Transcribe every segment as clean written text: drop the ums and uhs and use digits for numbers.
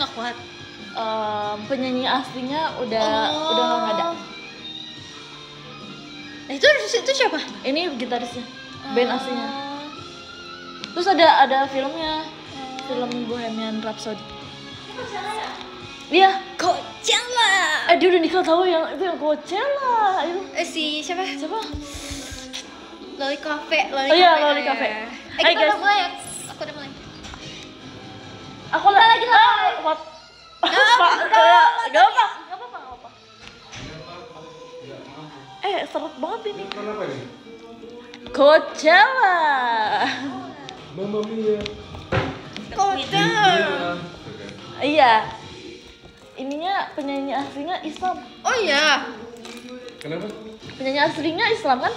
nggak kuat. Penyanyi aslinya udah nggak ada. Nah, itu siapa? Ini gitarisnya, band aslinya. Terus ada filmnya, film Bohemian Rhapsody. Iya, Coachella. dia udah nikah tahu yang itu yang Coachella itu. Si siapa? Loli Cafe. Oh iya, Loli Cafe. Hai Kita guys. udah mulai ya? Aku udah mulai. Aku lagi live. What? Gak apa. Seret banget ini. Kenapa ini? Coachella. Mamma mia. Coachella. Iya. Ininya penyanyi aslinya Islam. Oh iya. Kenapa? Penyanyi aslinya Islam kan?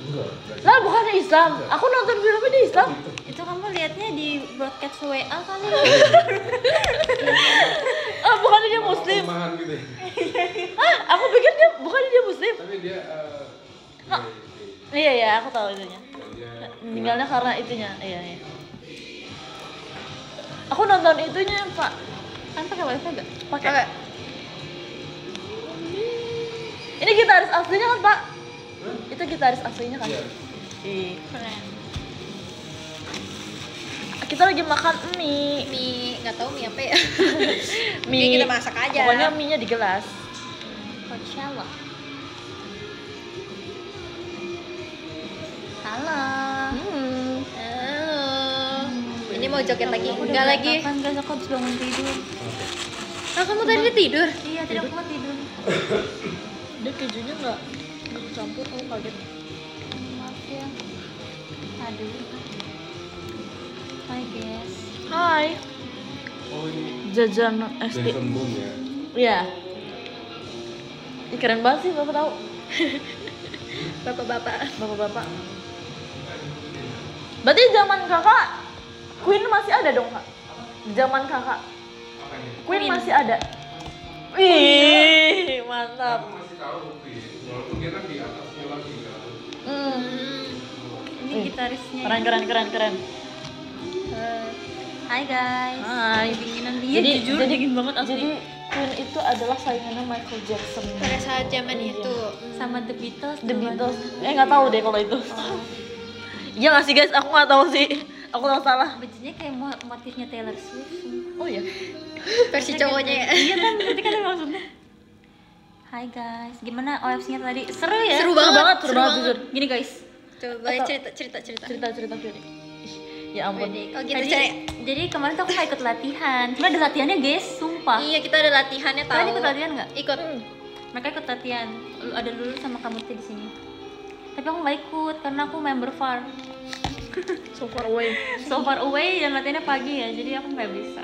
Enggak. Lah bukannya Islam. Aku nonton filmnya dia Islam. Itu kamu lihatnya di broadcast WA kali. Bukannya dia Muslim. Rumahan gitu ya. Aku pikir dia bukannya dia Muslim. Tapi dia Iya, aku tahu itunya. dia Meninggalnya karena itunya. Iya. Aku nonton itunya, Pak. Kan pakai wifi enggak? Pakai. Ini gitaris aslinya kan, Pak? Itu gitaris aslinya kan? Iya. Ih. Keren. Kita lagi makan mie. Mie, nggak tahu mie apa ya. Mie. Oke, kita masak aja. Pokoknya mie-nya di gelas. Coachella. Halo. Halo. Ini mau joget lagi? Enggak lagi. Enggak, aku habis bangun tidur. Ah, kamu tadi tidur? Iya, tidak kuat tidur. Dia kejunya nggak campur, aku kaget. Maaf ya. Aduh. Hai guys. Hai. Oh ini Jajan SD. Jason Boom ya. Iya. Ih, keren banget sih, Bapak tahu. Bapak-bapak. Bapak-bapak. Berarti zaman kakak Queen masih ada dong, Kak? Di zaman kakak Queen masih ada. Wih, mantap. Aku masih tahu Queen. Walaupun dia kan di atasnya lagi kan. Ini gitarisnya. Keren. Hai guys. Hai. Dinginan dia jujur dingin banget asli. Jadi Queen itu adalah saingannya Michael Jackson. Pada saat zaman itu. Sama The Beatles. The Beatles. Nggak tahu deh kalau itu. Iya nggak sih guys? Aku nggak tahu sih. Aku tahu salah. Bajunya kayak motifnya Taylor Swift. Oh iya. Versi cowoknya ya. Iya kan, berarti kan maksudnya. Hai guys, gimana OFC-nya tadi? Seru ya? Seru banget, seru banget jujur. Gini guys. Coba cerita. Cerita Fiori. Ya ampun. Oh gitu Tadi, cari. jadi kemarin tuh aku nggak ikut latihan. Cuma ada latihannya guys, sumpah. Iya, kita ada latihannya tahu. Kalian ikut latihan nggak? Ikut. Mereka ikut latihan. Ada Lulu sama kamu tuh di sini. Tapi aku nggak ikut karena aku member far. So far away. So far away dan latihannya pagi ya, jadi aku nggak bisa.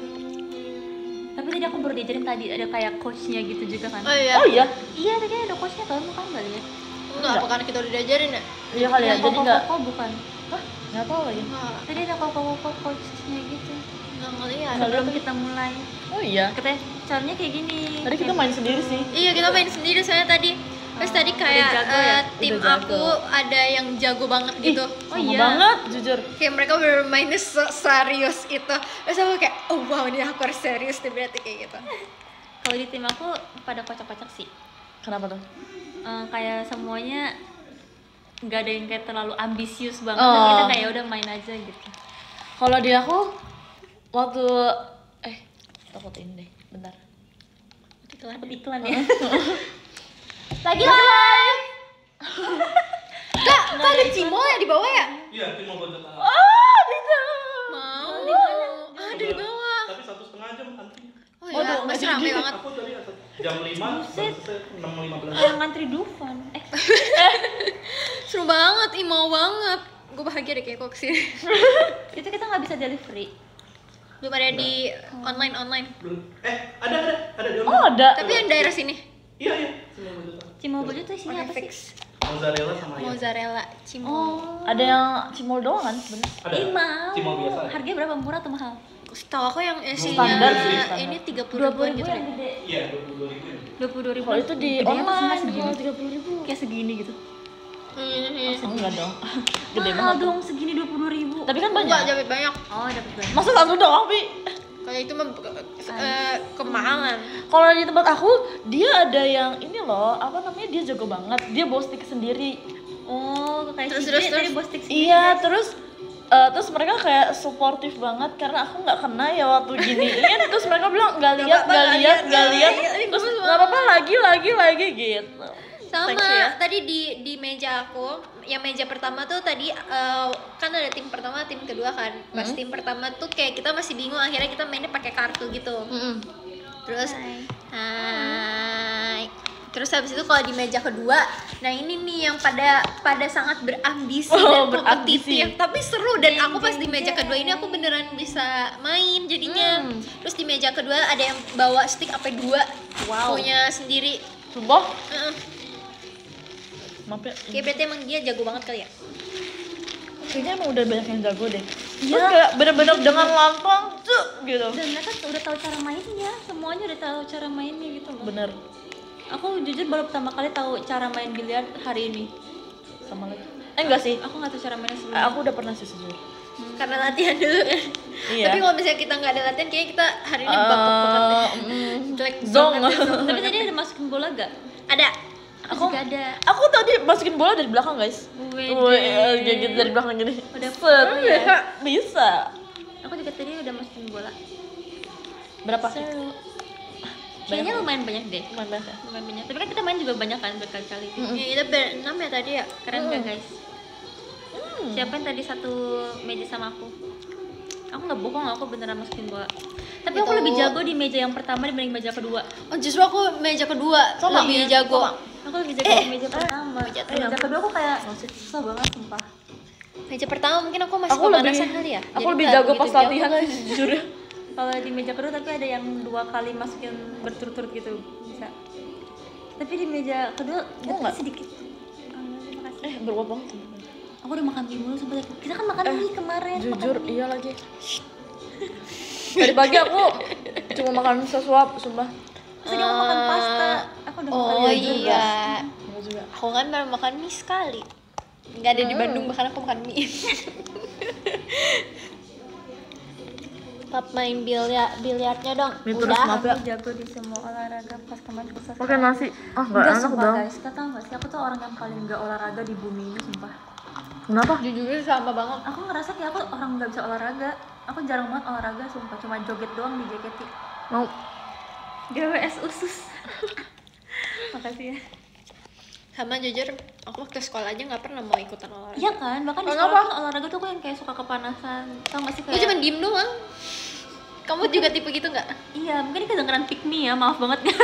Tapi tadi aku baru diajarin tadi ada kayak coachnya gitu juga kan. Oh iya. Oh iya. Iya tadi ada coachnya, kamu kan nggak lihat? Enggak, apa karena kita udah diajarin ya? Iya kali ya. Yang Jadi nggak. koko bukan. Hah? Nggak tahu lagi. Enggak, Tadi ada koko coachnya gitu. enggak ngeliat. Sebelum kita mulai. Oh iya. Katanya caranya kayak gini. Tadi kita main sendiri sih. Iya, kita main sendiri soalnya tadi. Terus tadi kayak jago ya? tim Udah aku jago. ada yang jago banget gitu. Sama banget jujur. Kayak mereka bermainnya serius itu. Terus aku kayak, oh wow, ini aku harus serius nih berarti kayak gitu. Kalau di tim aku pada kocak-kocak sih. Kenapa tuh? Kayak semuanya nggak ada yang kayak terlalu ambisius banget. Oh. Tapi kita kayak udah main aja gitu. Kalau di aku waktu takut ini deh, bentar. Dapat iklan ya. Lagi live. Kak ada Cimo ya di bawah ya? Iya, tim mau bantu tahan. Oh, itu. Mau. Di mana? Ah, di bawah. Tapi 1,5 jam antri. Oh iya, masih rame banget. Aku tadi jam 5, Buset. 6.15. Yang ngantri Dufan. Seru banget, ih mau banget. Gue bahagia deh kayak kok kesini. Itu kita nggak bisa delivery. Belum ada di online. Belum. Ada di Oh, ada. Tapi yang daerah sini. Iya, tim mau bantu tahan. Cimo baju tuh isinya apa sih? Fix. Mozzarella sama ayam. Mozzarella, Cimo. Oh. Ada yang cimol doang kan sebenarnya. Ada. Ih, mau. Cimol biasa. Harganya berapa, murah atau mahal? Setahu aku yang Standar isinya sih, standar. ini 30 20 ribuan ribu gitu yang deh. gede. Iya, 22.000 ya. 22 ribu. Kalau itu di Gedenya tuh online segini. kalau 30.000. Kayak segini gitu. Enggak dong. Gede Mahal banget. dong segini 20 ribu. Tapi kan Enggak, banyak. dapat banyak. Oh, dapat banyak. Masa satu doang, Pi? Kalau itu mah kemahalan. Kalau di tempat aku dia ada yang ini loh, apa namanya, dia jago banget, dia bawa stick sendiri. Oh, kayak Terus, dari bos tik sendiri. Iya, terus mereka kayak suportif banget karena aku nggak kena ya waktu giniin. Terus mereka bilang nggak lihat, terus nggak apa-apa lagi gitu. Sama Thanks ya. tadi di meja aku, yang meja pertama tuh tadi kan ada tim pertama, tim kedua kan. Pas tim pertama tuh kayak kita masih bingung, akhirnya kita mainnya pakai kartu gitu. Terus hai. Terus habis itu kalau di meja kedua, nah ini nih yang pada sangat berambisi dan kompetitif, tapi seru. Dan aku pas di meja kedua ini aku beneran bisa main jadinya. Terus di meja kedua ada yang bawa stick apa 2, punya sendiri. Sumpah? Maaf ya. Kayak berarti emang dia jago banget kali ya. Kayaknya emang udah banyak yang jago deh. Terus kayak bener-bener dengan lantang gitu. Dan mereka udah tahu cara mainnya, semuanya udah tahu cara mainnya gitu loh. Bener. Aku jujur baru pertama kali tahu cara main biliar hari ini. Sama lagi. Enggak sih. Aku nggak tahu cara mainnya sebelumnya. Aku udah pernah sih sejujur. Karena latihan dulu kan. Iya. Tapi kalau misalnya kita nggak ada latihan, kayaknya kita hari ini bapuk banget ya. Jelek Zong. banget. Tapi tadi ada masukin bola gak? Ada. Aku juga ada. Aku tadi masukin bola dari belakang, guys. Wede. Kayak gitu dari belakang gini. Udah Set. ya? Bisa. Aku juga tadi udah masukin bola. Berapa? Seru. Kayaknya lumayan banyak deh. Lumayan banyak ya? Lumayan banyak. Tapi kan kita main juga banyak kan berkali-kali. Ya, kita ber-6 ya tadi ya. Keren gak guys? Siapa yang tadi satu meja sama aku? Aku nggak bohong, aku beneran masukin bola. Tapi aku Itu- lebih jago di meja yang pertama dibanding meja kedua. Oh, justru aku meja kedua lebih jago. Aku lebih jago di meja pertama. meja Meja kedua aku kayak susah banget sumpah. Meja pertama mungkin aku masih Aku lebih pemanasan kali ya. Aku Jadi lebih nggak jago begitu pas latihan aja jujur. Kalau di meja kedua tapi ada yang 2 kali masukin berturut-turut gitu bisa. Tapi di meja kedua nggak? sedikit. Terima kasih. Beruap banget. Aku udah makan mie mulu sumpah. Kita kan makan mie kemarin. Jujur, iya lagi. Dari pagi aku cuma makan sesuap, sumpah. Terus tadi aku makan pasta. Aku udah makan Oh juga. iya. Aku juga. Aku kan baru makan mie sekali. Nggak ada di Bandung, bahkan aku makan mie. Pap main biliarnya dong. Mie terus, Udah. maaf ya. Aku jago di semua olahraga pas kemarin susah. Pakai nasi. Ah, enggak Enggak enak sumpah dong. guys, kata nggak sih, aku tuh orang yang paling nggak olahraga di bumi ini sumpah. Kenapa? Jujur sama banget. Aku ngerasa kayak aku orang nggak bisa olahraga. Aku jarang banget olahraga sumpah, cuma joget doang di JKT. Mau GWS usus. Makasih ya. Sama jujur, aku waktu sekolah aja nggak pernah mau ikutan olahraga. Iya kan, bahkan di Kenapa? sekolah tuh olahraga tuh aku yang kayak suka kepanasan. Tau gak sih Gue kayak? cuma diem doang. Kamu juga tipe gitu nggak? Iya, mungkin ini kedengeran pick me ya, maaf banget ya.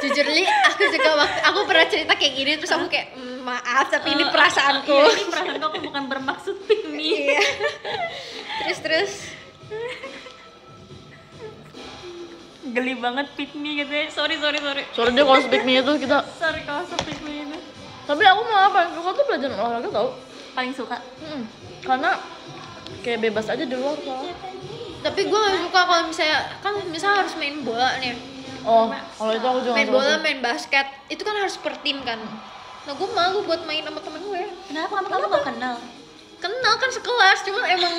Jujur Li, aku juga waktu aku pernah cerita kayak gini terus aku kayak maaf tapi ini perasaanku. Iya, ini perasaanku, aku bukan bermaksud pick me. Iya. Terus Geli banget pick me gitu ya. Sorry. soalnya dia kalau speak me itu kita. Sorry kalau pick me itu. Tapi aku malah paling suka tuh belajar olahraga tau. Paling suka. Karena kayak bebas aja di luar soalnya. tapi gue gak suka kalau misalnya harus main bola nih. Oh, kalau itu aku juga Main nggak suka bola, sih. main basket, itu kan harus per tim kan. Nah gue malu buat main sama temen gue. Kenapa kamu gak kenal? Kenal kan sekelas, cuma emang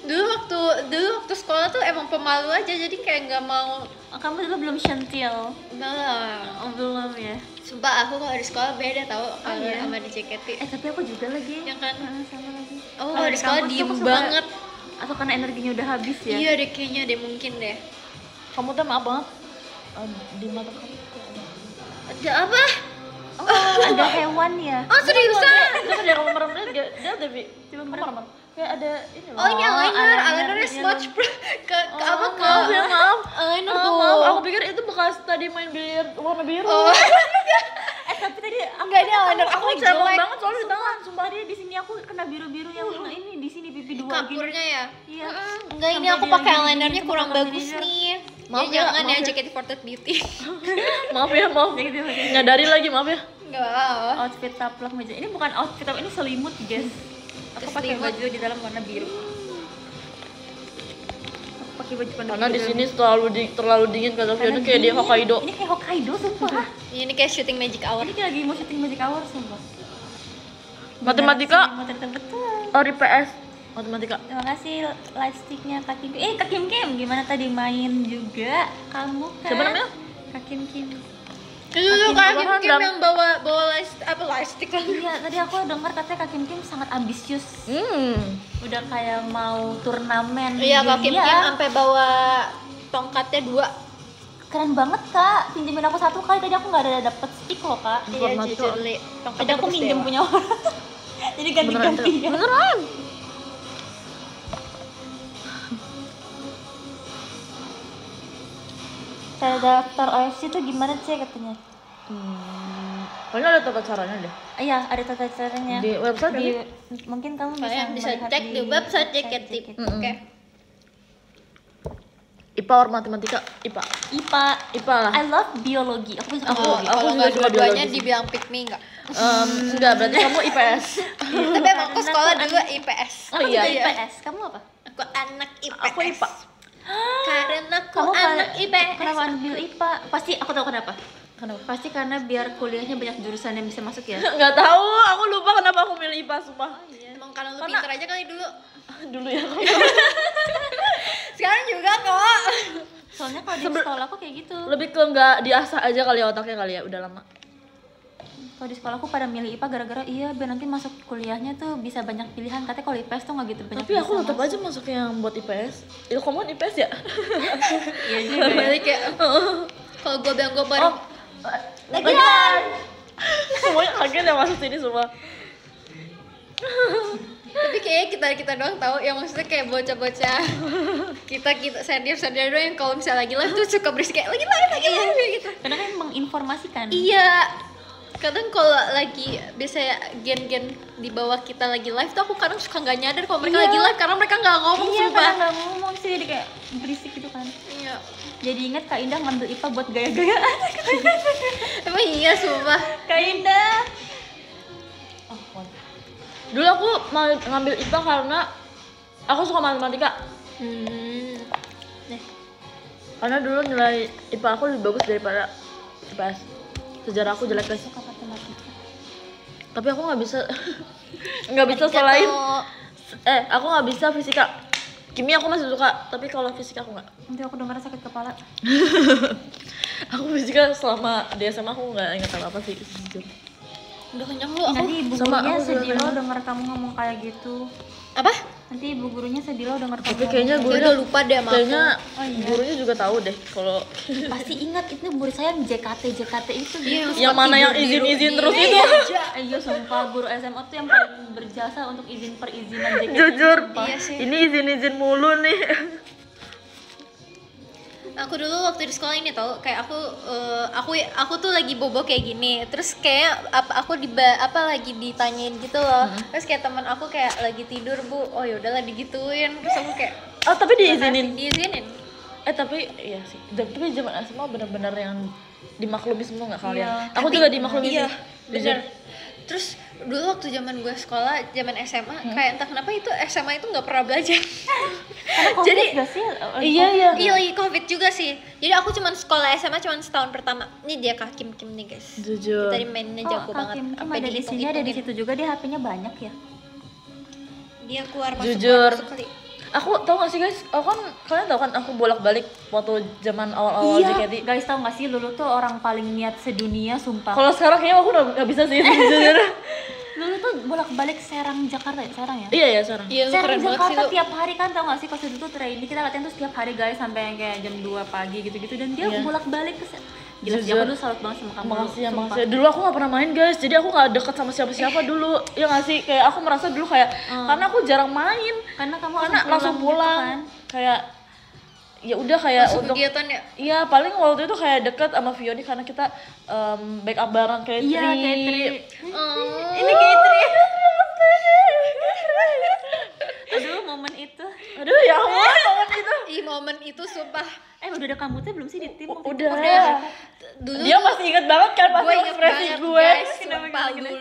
dulu waktu sekolah tuh emang pemalu aja, jadi kayak nggak mau. Oh, kamu dulu belum shentil. Enggak lah. Oh, belum ya. Sumpah aku kalau di sekolah beda tau kalau iya? sama di JKT. Tapi aku juga lagi. Ya kan? Sama lagi. Oh kalau di sekolah kampus tuh diem aku suka- banget. Atau karena energinya udah habis ya? Iya deh kayaknya deh, mungkin deh. Kamu tuh maaf banget. Di mata kamu. Ada apa? Ada hewan ya? Oh seriusan? Coba dia kamu merem dia ada bi. Coba Merem. Kayak ada ini loh. Oh ini eyeliner, eyeliner, eyelinernya iya. smudge ke apa ke? Maaf ya, maaf. Eyeliner Oh, tuh. maaf, aku pikir itu bekas tadi main biliar warna biru. Oh. Tapi tadi Enggak ada eyeliner, aku Aku cebong jelek. banget soalnya di tangan. sumpah dia di sini aku kena biru-biru yang ini di sini pipi dua gini. Kapurnya ya? Iya. Enggak, ini Sampai aku dia pakai gini, eyelinernya gini, kurang pakai bagus eyeliner. nih. Maaf Ya, ya, jangan maaf ya ya. JKT48 Beauty. Maaf ya, maaf. Nyadari lagi, maaf ya. Enggak apa-apa. Outfit taplak meja. Ini bukan outfit, ini selimut, guys. Aku pakai Selimut. baju di dalam warna biru. Aku pakai baju warna Karena di biru. sini terlalu dingin kata Fiona, kayak di Hokkaido. Ini kayak Hokkaido sumpah. Ini kayak syuting Magic Hour. Ini kayak lagi mau syuting Magic Hour sumpah. Matematika, Matematika betul. ori PS. matematika. Terima kasih lightsticknya Kak Kim. Kak Kim Kim, gimana tadi main juga kamu kan? Siapa namanya? Kak Kim Kim. Itu tuh Kak Kim Kim Dam. yang bawa lightstick kan. Iya, tadi aku dengar katanya Kak Kim Kim sangat ambisius. Udah kayak mau turnamen Iya, Kak Kim dunia. Kim sampai bawa tongkatnya 2. Keren banget Kak, pinjemin aku 1 kali, tadi aku nggak ada dapet stick loh Kak. Iya, Informatika. jujur Li. Tadi aku minjem punya orang. Jadi ganti-gantian. Beneran. Cara daftar OFC itu gimana sih katanya? Kayaknya ada tata caranya deh. Iya, ada tata caranya. Di website Di, kan? mungkin kamu Kalian bisa melihat cek di website JKT. Oke. IPA or matematika? IPA. IPA. IPA lah. I love biologi. Aku suka Aku biologi. Kalau juga nggak suka dua-duanya biologi. dibilang pick me enggak. Enggak, berarti kamu IPS. Tapi emang aku sekolah dulu IPS. Oh Aku iya. juga IPS. Kamu apa? Aku anak IPS. Aku IPA. Karena aku Kamu anak IPS. Kenapa ambil IPA? Pasti aku tahu kenapa. Kenapa? Pasti karena biar kuliahnya banyak jurusan yang bisa masuk ya. Nggak tahu, aku lupa kenapa aku milih IPA, sumpah. Emang karena lu Karena- pinter aja kali dulu. Dulu ya kamu. Sekarang juga kok. Soalnya kalau di Sebel- sekolah aku kayak gitu. Lebih ke nggak diasah aja kali ya otaknya kali ya, udah lama. Kalau di sekolah aku pada milih IPA gara-gara iya biar nanti masuk kuliahnya tuh bisa banyak pilihan. Katanya kalau IPS tuh nggak gitu banyak. Tapi aku bisa tetap masuk. aja masuk yang buat IPS. Itu kamu kan IPS ya? Iya juga ya. Jadi kayak kalau gue bilang gue baru Lagian. Semuanya kaget yang masuk sini semua. tapi kayaknya kita doang tahu yang maksudnya kayak bocah-bocah kita senior doang yang kalau misalnya lagi live tuh suka berisik kayak lagi live gitu. Karena kan menginformasikan. Iya, kadang kalau lagi biasanya gen-gen di bawah kita lagi live tuh aku kadang suka nggak nyadar kalau mereka Iya. lagi live karena mereka nggak ngomong Iya, sumpah. karena nggak ngomong sih jadi kayak berisik gitu kan. Iya. Jadi ingat Kak Indah ngambil IPA buat gaya-gayaan. Emang iya sumpah. Kak Indah. Dulu aku mau ngambil IPA karena aku suka matematika. Karena dulu nilai IPA aku lebih bagus daripada IPS. Sejarah aku jelek guys. Suka matematika. Tapi aku nggak bisa nggak bisa Jatuh. selain aku nggak bisa fisika. Kimia aku masih suka, tapi kalau fisika aku nggak. Nanti aku dengar sakit kepala. Aku fisika selama di SMA aku nggak ingat apa sih jujur. Udah kenyang lu aku. Nanti ibu sama gurunya aku juga sedih kan. loh dengar kamu ngomong kayak gitu. Apa? Nanti ibu gurunya sedih loh dengar kamu. Tapi kayaknya Gue gurunya udah lupa deh sama aku. kayaknya Oh iya. gurunya juga tahu deh kalau Pasti ingat itu murid saya yang JKT itu. Iya, yang mana yang izin-izin terus itu. Iya sumpah guru SMA tuh yang paling berjasa untuk perizinan JKT. Jujur, sumpah. Iya sih. ini izin mulu nih. Aku dulu waktu di sekolah ini tau kayak aku tuh lagi bobo kayak gini terus kayak aku lagi ditanyain gitu loh terus kayak teman aku kayak lagi tidur bu oh yaudahlah digituin terus aku kayak Oh tapi diizinin. diizinin Tapi iya sih. Tapi zaman SMA benar-benar yang dimaklumi semua nggak kalian? Iya. Aku juga dimaklumi iya sih. bener terus dulu waktu zaman gue sekolah zaman SMA kayak entah kenapa itu SMA itu nggak pernah belajar Karena COVID Jadi- gak sih? Iya. iya lagi covid juga sih jadi aku cuman sekolah SMA cuman setahun pertama ini dia Kak Kim nih guys Jujur. tadi mainnya jago Kak banget Kim Kim Sampai ada di sini ada di dihitung-hitungin. situ juga dia HP-nya banyak ya. Dia keluar masuk Jujur. keluar masuk kali. Aku tau gak sih guys, aku kan kalian tau kan aku bolak-balik waktu zaman awal-awal JKT. Guys tau gak sih Lulu tuh orang paling niat sedunia sumpah. Kalau sekarang kayaknya aku udah gak bisa sih jujur. Lulu tuh bolak-balik Serang Jakarta ya sekarang ya. Iya ya sekarang. Iya lu Serang keren banget sih Jakarta lu. tiap hari kan tau gak sih pas itu tuh training kita latihan tuh setiap hari guys sampai yang kayak jam 2 pagi gitu-gitu dan dia Iya. bolak-balik ke Gila sih Jujur. aku dulu salut banget sama kamu. Makasih ya, sumpah. makasih. Dulu aku gak pernah main guys, jadi aku gak deket sama siapa-siapa dulu. Ya gak sih, kayak aku merasa dulu kayak karena aku jarang main, Karena kamu karena langsung pulang. gitu kan. Kayak ya udah kayak Masuk untuk kegiatan ya. iya paling waktu itu kayak deket sama Vioni karena kita backup bareng kayak Iya kayak tri. Ini kayak Aduh momen itu. Aduh ya ampun banget itu. Ih momen itu sumpah. Udah ada kamu tuh belum sih di tim? waktu itu? Udah. Dulu Dia masih inget banget kan pasti gue inget ekspresi banget gue. guys. Kenapa Sumpah gila, Lulu.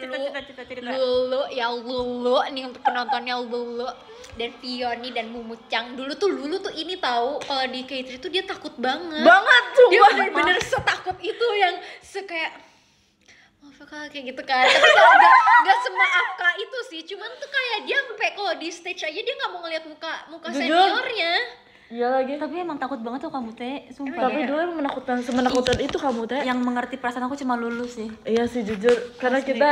cerita. Lulu ya Lulu nih untuk penontonnya Lulu dan Vioni dan Mumucang. Dulu tuh ini tahu kalau di K3 tuh dia takut banget. Banget Dia sumpah. bener-bener setakut itu yang kayak Afka kayak gitu kan. Tapi nggak semaafka itu sih, cuman tuh kayak dia sampai kalau di stage aja dia nggak mau ngeliat muka seniornya. Iya lagi. Tapi emang takut banget tuh kamu teh, sumpah. Tapi dulu emang menakutkan itu kamu teh. Yang mengerti perasaan aku cuma lulus sih. Iya sih jujur, karena kita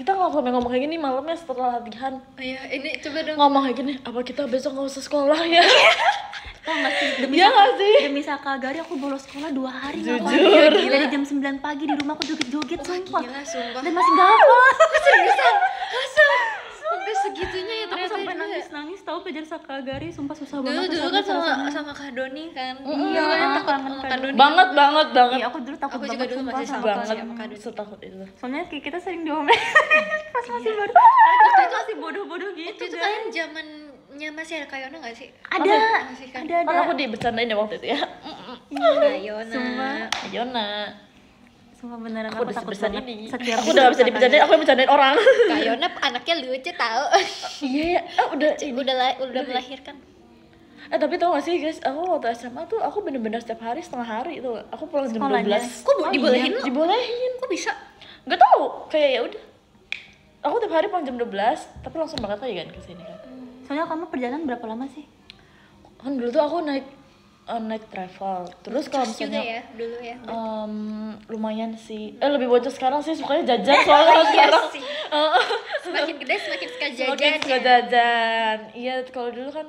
nggak sampai ngomong kayak gini malamnya setelah latihan. Oh iya, ini coba dong. Ngomong kayak gini, apa kita besok nggak usah sekolah ya? Tau gak sih, demi Sakagari aku bolos sekolah 2 hari. Jujur. Dari jam 9 pagi di rumah aku joget-joget, sumpah. Gila, sumpah. Dan masih gak hafal. Seriusan? Masa? Sampai segitunya ya Aku ternyata sampai dulu ya? nangis tahu belajar Sakagari, sumpah susah Dulu banget. kan sama Kak Doni kan. Iya, kan takut kangen sama Kak Kak Doni. banget. Iya, aku dulu takut Aku juga banget dulu sumpah masih sama sama Kak. Banget, sama Kak Doni. setakut itu. Soalnya kayak kita sering diomelin pas masih baru. Waktu itu masih bodoh-bodoh gitu. Waktu itu kan. kalian zamannya masih ada Kayona nggak sih? Ada, Masih kan? ada. Kan aku dibercandain ya waktu itu ya. Kayona. Sumpah. Yona. Sumpah beneran Aku aku udah takut bercanda banget. ini. Setiap Aku udah gak bisa dibercandain, aku yang bercandain orang. Kayona anaknya lucu tau. Iya ya, Udah melahirkan. Tapi tau gak sih guys, aku waktu SMA tuh aku bener-bener setiap hari setengah hari tuh. Aku pulang jam Sekolahnya. 12. Kok dibolehin lo? Dibolehin. Kok bisa? Gak tau, kayak ya udah. Aku tiap hari pulang jam 12, tapi langsung berangkat lagi kan ke sini kan. Soalnya kamu perjalanan berapa lama sih? Kan dulu tuh aku naik travel. Terus kalau Terus juga misalnya ya dulu ya. lumayan sih. Lebih bocor sekarang sih, sukanya jajan soalnya sekarang. Sih. Semakin gede semakin suka jajan. Semakin suka jajan. Iya, kalau dulu kan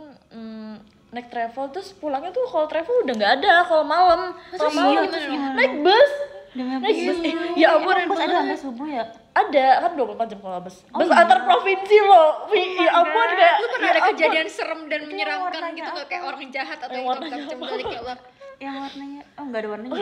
naik travel terus pulangnya tuh kalau travel udah nggak ada kalau malam. Kalau malam naik bus. Naik bus. Ya ampun, Bus ada sampai subuh ya? ada kan 24 jam kalau bus. Bus antar provinsi loh. Ya ampun kayak. Lu pernah ada kejadian serem dan menyeramkan warnanya gitu nggak kayak orang jahat atau yang warnanya macam balik ya Allah. Yang warnanya, oh nggak ada warnanya.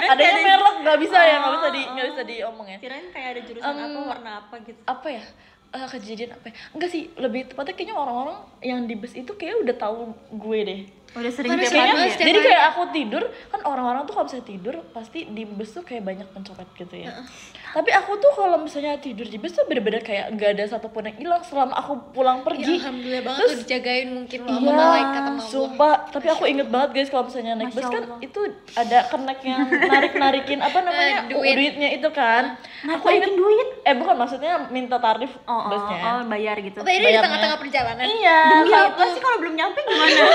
Adanya merek nggak bisa ya, nggak bisa diomong ya. Kirain kayak ada jurusan apa, warna apa gitu. Apa ya? Kejadian apa ya? Enggak sih, lebih tepatnya kayaknya orang-orang yang di bus itu kayak udah tahu gue deh. Udah sering Udah tiap sering hari banget ya? setiap Jadi hari. kayak aku tidur, kan orang-orang tuh kalau misalnya tidur pasti di bus tuh kayak banyak pencopet gitu ya. Tapi aku tuh kalau misalnya tidur di bus tuh bener-bener kayak gak ada satupun yang hilang selama aku pulang Ya, pergi. alhamdulillah banget Terus, lu dijagain mungkin lo sama Iya, malaikat sama Allah. sumpah. Tapi aku inget banget guys kalau misalnya naik bus Masya kan Allah. itu ada kenek yang narik-narikin apa namanya duitnya itu kan. Aku inget duit? bukan maksudnya minta tarif busnya. Bayar gitu. Bayarnya di Bayarnya. tengah-tengah perjalanan. Iya. Demi kalau- apa sih kalau belum nyampe gimana?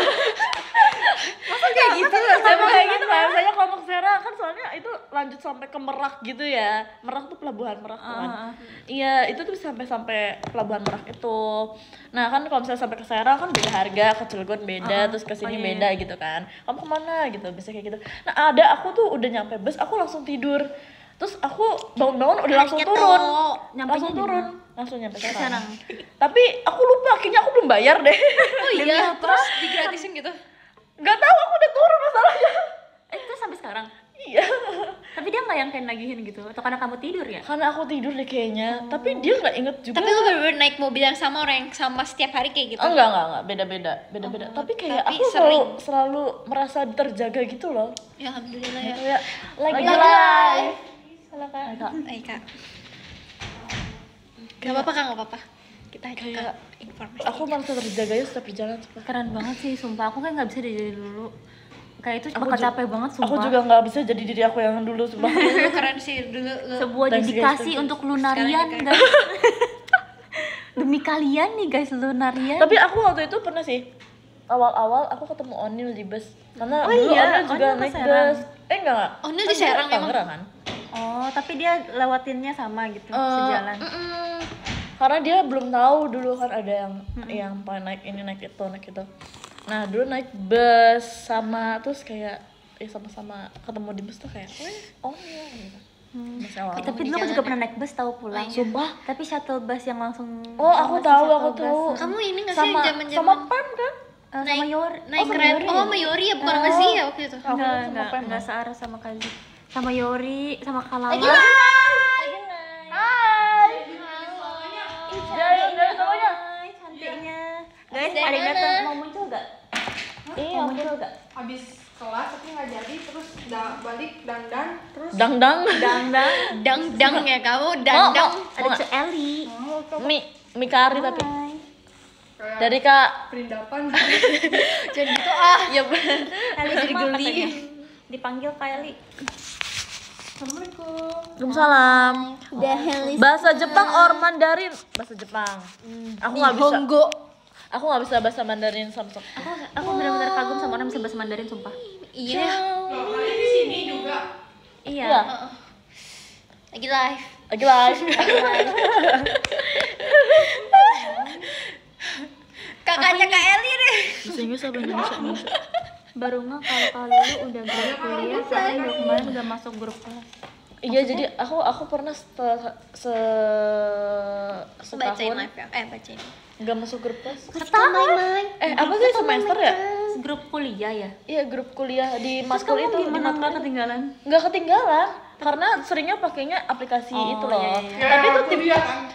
Masa kayak gitu lah. Sama kayak gitu kan, misalnya kalau mau ke Serang kan soalnya itu lanjut sampai ke Merak gitu ya. Merak tuh pelabuhan Merak tuh kan. Iya, itu tuh sampai pelabuhan Merak itu. Nah kan kalau misalnya sampai ke Serang kan beda harga, ke Cilegon beda, terus ke sini beda gitu kan. Kamu kemana gitu, bisa kayak gitu. Nah ada aku tuh udah nyampe bus, aku langsung tidur. Terus aku bangun-bangun udah langsung turun. Langsung turun, langsung nyampe Serang. Tapi aku lupa, kayaknya aku belum bayar deh. Oh iya, terus digratisin gitu. Gak tahu aku udah turun masalahnya. Terus sampai sekarang? Iya. Tapi dia nggak yang kayak nagihin gitu? Atau karena kamu tidur ya? Karena aku tidur deh kayaknya, tapi dia nggak inget juga. Tapi lu bener-bener naik mobil yang sama orang yang sama setiap hari kayak gitu. Oh, enggak, beda-beda. Tapi kayak tapi aku sering. selalu merasa terjaga gitu loh. Ya alhamdulillah ya. Kayak lagi live. Salah Kak. Kak. Gak apa-apa Kak, gak apa-apa. Kita aja Kayak informasi. aku merasa terjaga ya setiap perjalanan. sumpah. Keren banget sih, sumpah. Aku kan nggak bisa dari dulu. Kayak itu Aku bakal ju- capek banget, sumpah. Aku juga nggak bisa jadi diri aku yang dulu sumpah. Lu keren sih dulu lu. Sebuah Thanks, dedikasi guys. untuk lunarian, Sekarang guys. Demi kalian nih, guys, lunarian. Tapi aku waktu itu pernah sih awal-awal aku ketemu Onil di bus. Karena Oh dulu iya, Onil juga Onil ke naik Serang. bus. Enggak. Onil Kan di Serang dia emang? Tangerang kan? Oh, tapi dia lewatinnya sama gitu, sejalan. Karena dia belum tahu dulu kan ada yang pengen naik ini naik itu. Nah dulu naik bus sama terus kayak sama-sama ketemu di bus tuh kayak iya gitu. Masih awal. Tapi dulu aku juga pernah naik bus tahu pulang. Sumpah. Tapi shuttle bus yang langsung. Oh aku Sama sih tahu shuttle bus. Kamu ini nggak sih sama zaman-zaman sama Pam kan? Sama Yor. naik kereta? Oh, sama Yori ya, bukan sama Zia waktu itu. Aku sama Enggak Pam. searah sama Kazi. Sama Yori, sama Kalala. Hai. Dari semuanya. Hai, cantiknya. Guys, Dari ada yang mana? datang mau muncul gak? Iya, Mau muncul gak? Habis kelas tapi nggak jadi, terus balik dandan, terus Dang. Dang ya kamu, dang. Ada Cuk Eli. Mi kari tapi Hai. kayak dari Kak. perindapan. Jadi gitu ah. Iya benar. Eli Jadi semua geli. katanya. Dipanggil Kak Eli. Assalamualaikum. Waalaikumsalam. Dahel Bahasa Jepang or Mandarin? Bahasa Jepang. Aku nggak bisa. Aku nggak bisa bahasa Mandarin Samsung. Aku benar-benar kagum sama orang bisa bahasa Mandarin sumpah. Iya. Loh, kalian di sini juga. Iya. Iya. Lagi live. Lagi live. Kakaknya Kak Eli deh. Bahasa Inggris apa Indonesia? Baru nggak kalau lu udah grup kuliah, saya udah kemarin udah masuk grup kelas. Iya, jadi aku pernah Bacain setahun live ya. Bacain. nggak masuk grup kelas. Main-main. Apa sih semester ya? Grup kuliah ya? Iya, grup kuliah di Terus matkul kamu itu. gimana nggak ketinggalan? Nggak ketinggalan karena seringnya pakainya aplikasi itu loh. iya. Tapi tuh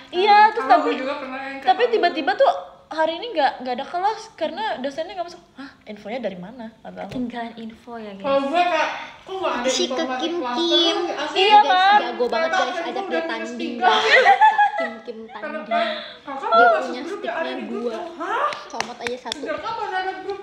iya, terus Kalau tapi gue juga pernah yang tapi tiba-tiba tuh hari ini nggak ada kelas karena dosennya nggak masuk. Hah, infonya dari mana? Kata aku. Ketinggalan info ya guys. kalau gue kayak kok nggak ada Si ke informasi Kim kelas Kim. terus, asli. Iya kan? Jago banget guys, Ternyata ajak aku dia udah tanding. minus Kim Kim karena tanding. kakak Dia masuk punya grup ya, ada sticknya di grup 2. tuh. Hah? Comot aja 1. Sejak kapan ada grup?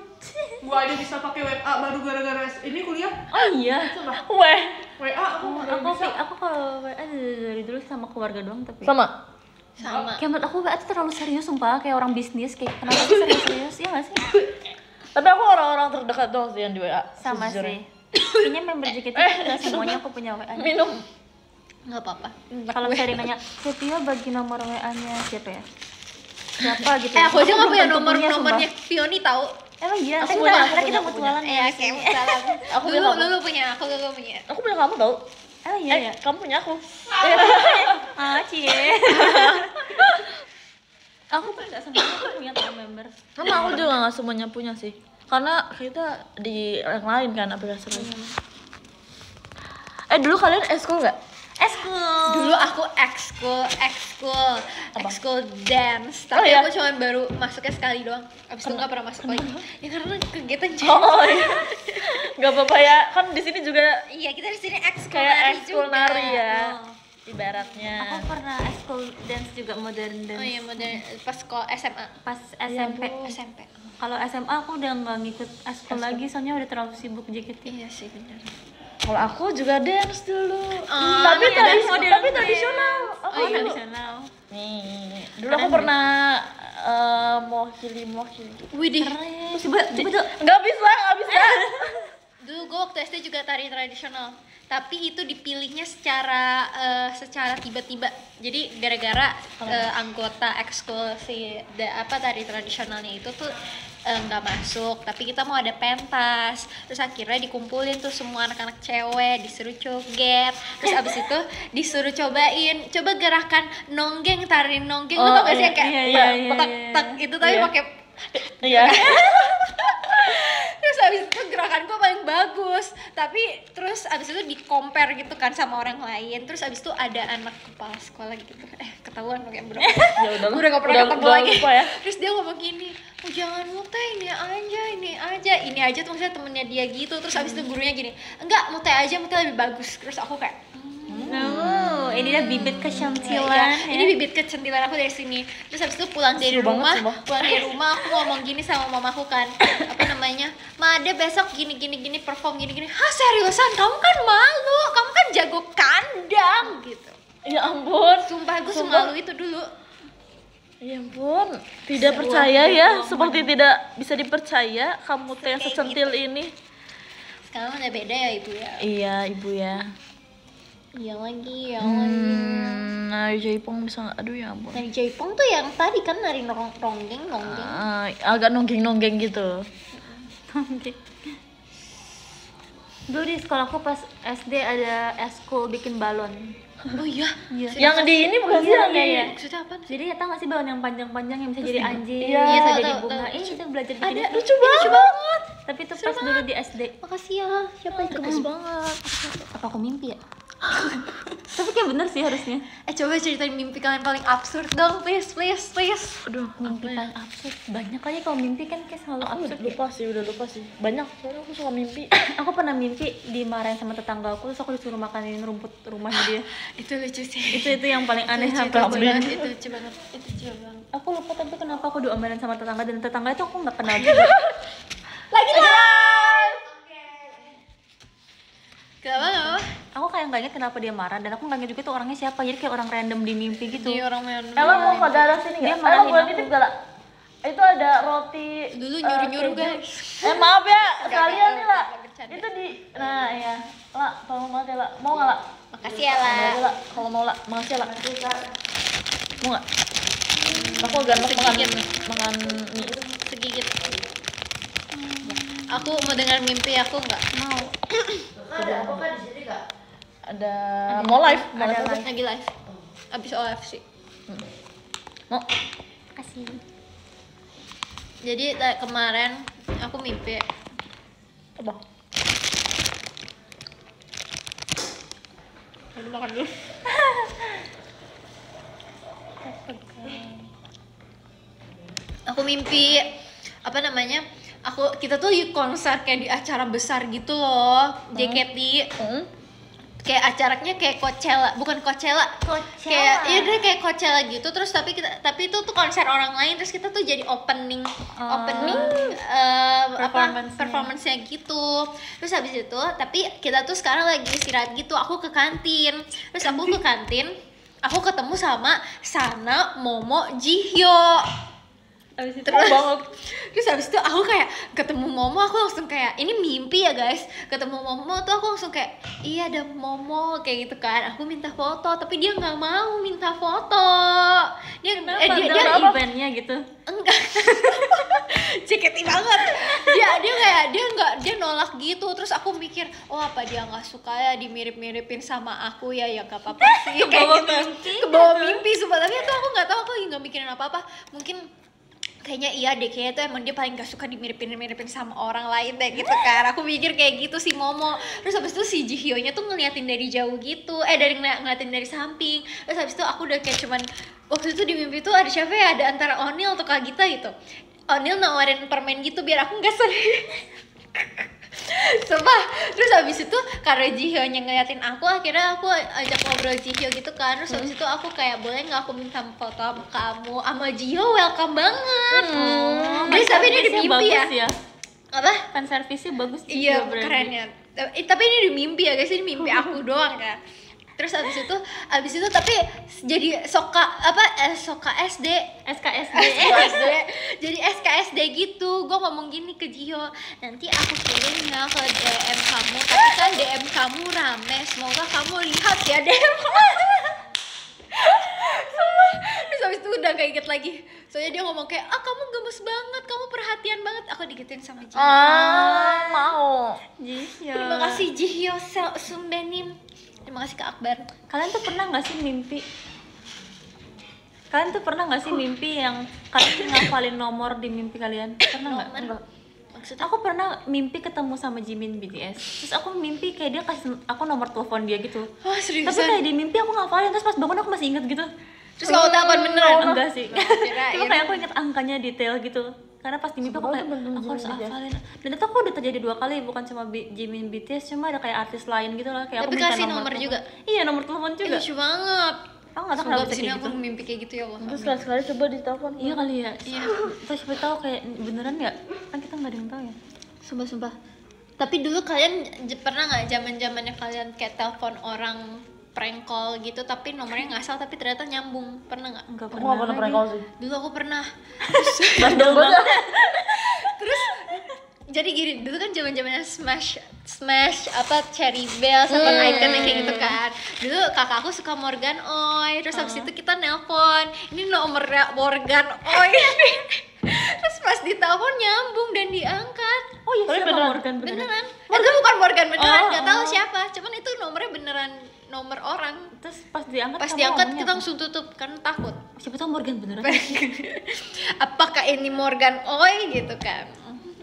Gua aja bisa pakai WA baru gara-gara ini kuliah. Oh iya. Coba Weh, WA aku nggak bisa. Aku kalau WA dari dulu sama keluarga doang tapi. sama. Sama. Kayak menurut aku WA tuh terlalu serius sumpah, kayak orang bisnis kayak kenapa sih serius-serius ya nggak sih? Tapi aku orang-orang terdekat doang sih yang di WA. Sama sejujurnya. sih. Kayaknya member JKT nggak semuanya aku punya WA. Minum. Enggak apa-apa. Kalau misalnya nanya, Sepia bagi nomor WA-nya siapa ya? Siapa gitu? Aku aja nggak belum punya tentu punya, nomornya sumpah. Fioni tahu. Emang iya, Aku kita punya, karena kita aku mutualan Ya kayak salah. Aku punya kamu. Dulu punya, aku gak punya. Aku punya kamu tau. Oh iya ya. Kamu punya aku. Ah, cie. Aku pun nggak semuanya aku punya teman member. Sama aku juga nggak semuanya punya sih. Karena kita di yang lain kan aplikasi lain. Dulu kalian eskul nggak? Dulu aku ekskul dance, Oh, tapi iya? aku cuma baru masuknya sekali doang. Abis itu nggak pernah masuk lagi. Ya karena kegiatan cewek. Oh iya. Nggak apa-apa ya. Kan di sini juga Iya kita di sini ekskul kayak nari ekskul juga. nari ya. Oh. Ibaratnya. Aku pernah school dance juga modern dance. Oh iya modern pas sekolah SMA. Pas SMP. SMP. Kalau SMA aku udah nggak ngikut eskul lagi soalnya udah terlalu sibuk JKT. Iya sih benar. Kalau aku juga dance dulu. Oh, tapi iya, dance tapi tradisional. Aku Oh, dulu. tradisional. Nih, dulu aku pernah mewakili gitu. Widih. Coba tuh. Nggak bisa. Dulu gue waktu SD juga tari tradisional, tapi itu dipilihnya secara tiba-tiba. Jadi gara-gara anggota ekskul tari tradisionalnya itu tuh nggak masuk, tapi kita mau ada pentas. Terus akhirnya dikumpulin tuh semua anak-anak cewek, disuruh joget. Terus abis itu disuruh coba gerakan nonggeng, tari nonggeng. Lu tau gak sih yang kayak iya, tak itu tapi Iya. pakai Iya. terus abis itu gerakan gue paling bagus, tapi terus abis itu di compare gitu kan sama orang lain. Terus abis itu ada anak kepala sekolah gitu, ketahuan lo kayak bro. Ya udah. Udah gak pernah ketemu udah lagi. lupa ya. Terus dia ngomong gini, oh jangan Mute, ini aja tuh maksudnya temennya dia gitu. Terus abis itu gurunya gini, enggak Mute aja, Mute lebih bagus. Terus aku kayak Oh, ini dah bibit kecantilan. ya, ini bibit kecantilan aku dari sini. Terus habis itu pulang dari Seru banget, rumah, sumpah. aku ngomong gini sama mamaku kan, apa namanya, Ma ada besok gini perform gini. Hah seriusan? Kamu kan malu, kamu kan jago kandang gitu. Ya ampun. Sumpah gue semalu itu dulu. Ya ampun, tidak percaya ya, seperti tidak bisa dipercaya kamu teh yang secentil ini. Sekarang udah beda ya ibu ya. Iya, ibu ya. Iya lagi. Nari jaipong bisa nggak? Aduh ya ampun. Nari jaipong tuh yang tadi kan nari ronggeng. Agak nonggeng gitu. Dulu di sekolahku pas SD ada eskul bikin balon. Oh iya. Yang di ini bukan sih yang di. Maksudnya apa? Jadi ya tau gak sih balon yang panjang-panjang yang bisa jadi anjing, Iya, bisa tahu, jadi tahu, bunga. tahu. Ini kita belajar bikin Ada itu. lucu banget. Tapi itu pas dulu di SD. Makasih ya. Siapa itu? Bagus banget. Apa aku mimpi ya? Tapi kayak bener sih harusnya. Coba ceritain mimpi kalian paling absurd dong, please. Aduh, Mimpi paling absurd. Banyak kali kalau mimpi kan kayak selalu aku absurd. udah lupa sih. Banyak, soalnya aku suka mimpi. Aku pernah mimpi dimarahin sama tetangga aku, terus aku disuruh makanin rumput rumahnya dia. Itu lucu sih. Itu yang paling aneh Itu sampai lucu aku. banget, itu lucu banget. Aku lupa tapi kenapa aku diomelin sama tetangga, dan tetangga itu aku nggak kenal juga. Lagi live. Kenapa? Aku kayak nggak ingat kenapa dia marah dan aku nggak ingat juga tuh orangnya siapa, jadi kayak orang random di mimpi gitu. Dia orang yang Ella mau ke daerah sini Dia nggak? marahin Ella boleh aku. nitip gak lah? Itu ada roti dulu nyuruh-nyuruh keju. guys. Maaf ya, sekalian nih lah. bercanda. Itu di, nah iya, lah, tolong banget ya lah. Mau nggak lah? Makasih ya lah. Mau lah, kalau mau lah, makasih lah. Mau nggak? Aku agak makan mie. Segigit. Aku mau dengar mimpi aku nggak? Mau. Ada mau live, mau Ada live. Lagi live. Abis OFC. Mau? Kasih. Jadi kemarin aku mimpi. Apa? Aku makan dulu. Aku mimpi apa namanya? Kita tuh konser kayak di acara besar gitu loh, JKT. Kayak acaranya kayak Coachella, bukan Coachella. Kayak iya deh kayak Coachella gitu. Terus tapi itu tuh konser orang lain, terus kita tuh jadi opening performance-nya gitu. Terus habis itu tapi kita tuh sekarang lagi istirahat gitu. Aku ke kantin. Terus aku ke kantin, aku ketemu sama Sana, Momo, Jihyo. Terus habis itu aku kayak ketemu Momo, aku langsung kayak ini mimpi ya guys. Ketemu Momo tuh aku langsung kayak iya ada Momo kayak gitu kan. Aku minta foto tapi dia nggak mau minta foto. Dia eventnya gitu. Enggak. JKT banget. Dia nolak gitu. Terus aku mikir, oh apa dia nggak suka ya dimirip-miripin sama aku ya gak apa-apa sih kayak gitu. Kebawa mimpi sumpah. Tapi itu aku nggak tahu, aku lagi nggak mikirin apa-apa. Mungkin kayaknya iya deh, kayaknya tuh emang dia paling gak suka dimiripin sama orang lain deh gitu kan. Aku mikir kayak gitu si Momo. Terus habis itu si Jihyo-nya tuh ngeliatin dari jauh gitu, ngeliatin dari samping. Terus habis itu aku udah kayak cuman waktu itu di mimpi tuh ada siapa ya, ada antara Onil atau Kak Gita gitu. Onil nawarin permen gitu biar aku gak sedih. Sumpah. Terus habis itu karena Jihyo-nya ngeliatin aku, akhirnya aku ajak ngobrol Jihyo gitu kan. Terus habis itu aku kayak boleh nggak aku minta foto sama kamu, sama Jihyo welcome banget. Terus tapi ini di mimpi ya. Apa? Fan service-nya bagus sih. Iya keren ya. Tapi ini di mimpi ya guys, ini mimpi aku doang kan. Terus abis itu tapi jadi soka SKSD jadi SKSD gitu. Gue ngomong gini ke Jihyo, nanti aku kirim ya ke DM kamu, tapi kan DM kamu rame, semoga kamu lihat ya DM. Terus abis itu udah gak inget lagi. Soalnya dia ngomong kayak, kamu gemes banget, kamu perhatian banget. Aku digituin sama Jihyo. Mau. Jihyo. Terima kasih Jihyo Sumbenim. Terima kasih Kak Akbar. Kalian tuh pernah nggak sih mimpi yang kalian ngafalin nomor di mimpi kalian? Pernah nggak? Enggak. Maksudnya Aku pernah mimpi ketemu sama Jimin BTS. Terus aku mimpi kayak dia kasih aku nomor telepon dia gitu. oh seriusan? Tapi kayak di mimpi aku ngafalin, terus pas bangun aku masih inget gitu. Terus kamu telepon beneran? Enggak sih. Kirain. Cuma kayak aku inget angkanya detail gitu. Karena pas di mimpi aku kayak aku harus hafalin. Dan itu aku udah terjadi 2 kali, bukan cuma Jimin BTS, cuma ada kayak artis lain gitu lah. Kayak Tapi aku minta kasih nomor nomor telepon. juga? Iya, nomor telepon juga. Lucu banget. Aku nggak tahu Semoga kenapa bisa abis ini kayak aku gitu. mimpi kayak gitu ya Allah. Terus sekali-sekali coba ditelepon. Iya kali ya. Iya. Terus siapa tahu kayak beneran nggak? Kan kita nggak ada yang tahu ya. Sumpah. Tapi dulu kalian pernah nggak zaman-zamannya kalian kayak telepon orang prank call gitu tapi nomornya ngasal tapi ternyata nyambung? Pernah nggak? Enggak Aku nggak pernah prank call sih. Dulu aku pernah. Bandel banget. Terus jadi gini, dulu kan zamannya Smash apa Cherry Bell sama Icon kayak gitu kan. Dulu kakakku suka Morgan Oy, terus habis itu kita nelpon, ini nomornya Morgan Oy. Terus pas ditelepon nyambung dan diangkat. Oh iya, Tapi siapa beneran? Morgan Beneran? Itu bukan Morgan beneran, Oh, nggak tahu siapa. Cuman itu nomornya beneran nomor orang. Terus pas diangkat Pas kamu diangkat ngomongnya kita apa? langsung tutup karena takut. Siapa tahu Morgan beneran. Apakah ini Morgan Oy gitu kan?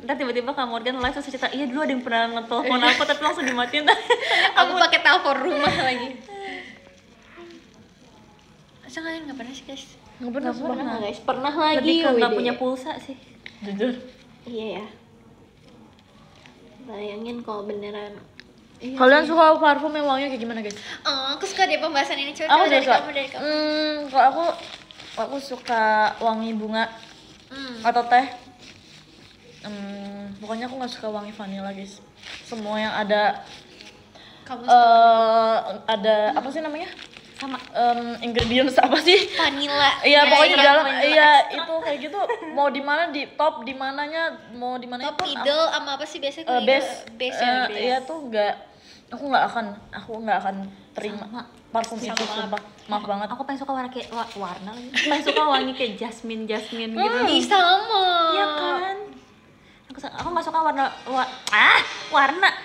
Ntar tiba-tiba Kak Morgan live terus cerita, iya dulu ada yang pernah nge-telepon aku tapi langsung dimatiin. Aku pakai telepon rumah lagi. Masa kalian nggak pernah sih guys? Nggak pernah. Pernah guys, pernah lagi. Lebih ke nggak Wede. punya pulsa sih. Jujur. Iya ya. Bayangin kalau beneran. Iya Kalian sih. suka parfum yang wanginya kayak gimana guys? Aku suka deh pembahasan ini. Coba Aku dari juga suka. kamu, dari kamu. Kalau aku suka wangi bunga Hmm. atau teh. Pokoknya aku nggak suka wangi vanilla guys. Semua yang ada Kamu ada apa sih namanya? Sama Ingredients apa sih? vanilla. Iya, pokoknya di dalam vanilla iya itu kayak gitu. Mau di mana di top di mananya, mau di mana Top middle sama apa sih biasanya kalau base base ya. iya tuh aku nggak akan terima parfum itu sumpah. Maaf banget. aku paling suka warna kayak warna lagi. Paling suka wangi kayak jasmine gitu. Ih, sama. Iya kan? Aku nggak suka warna.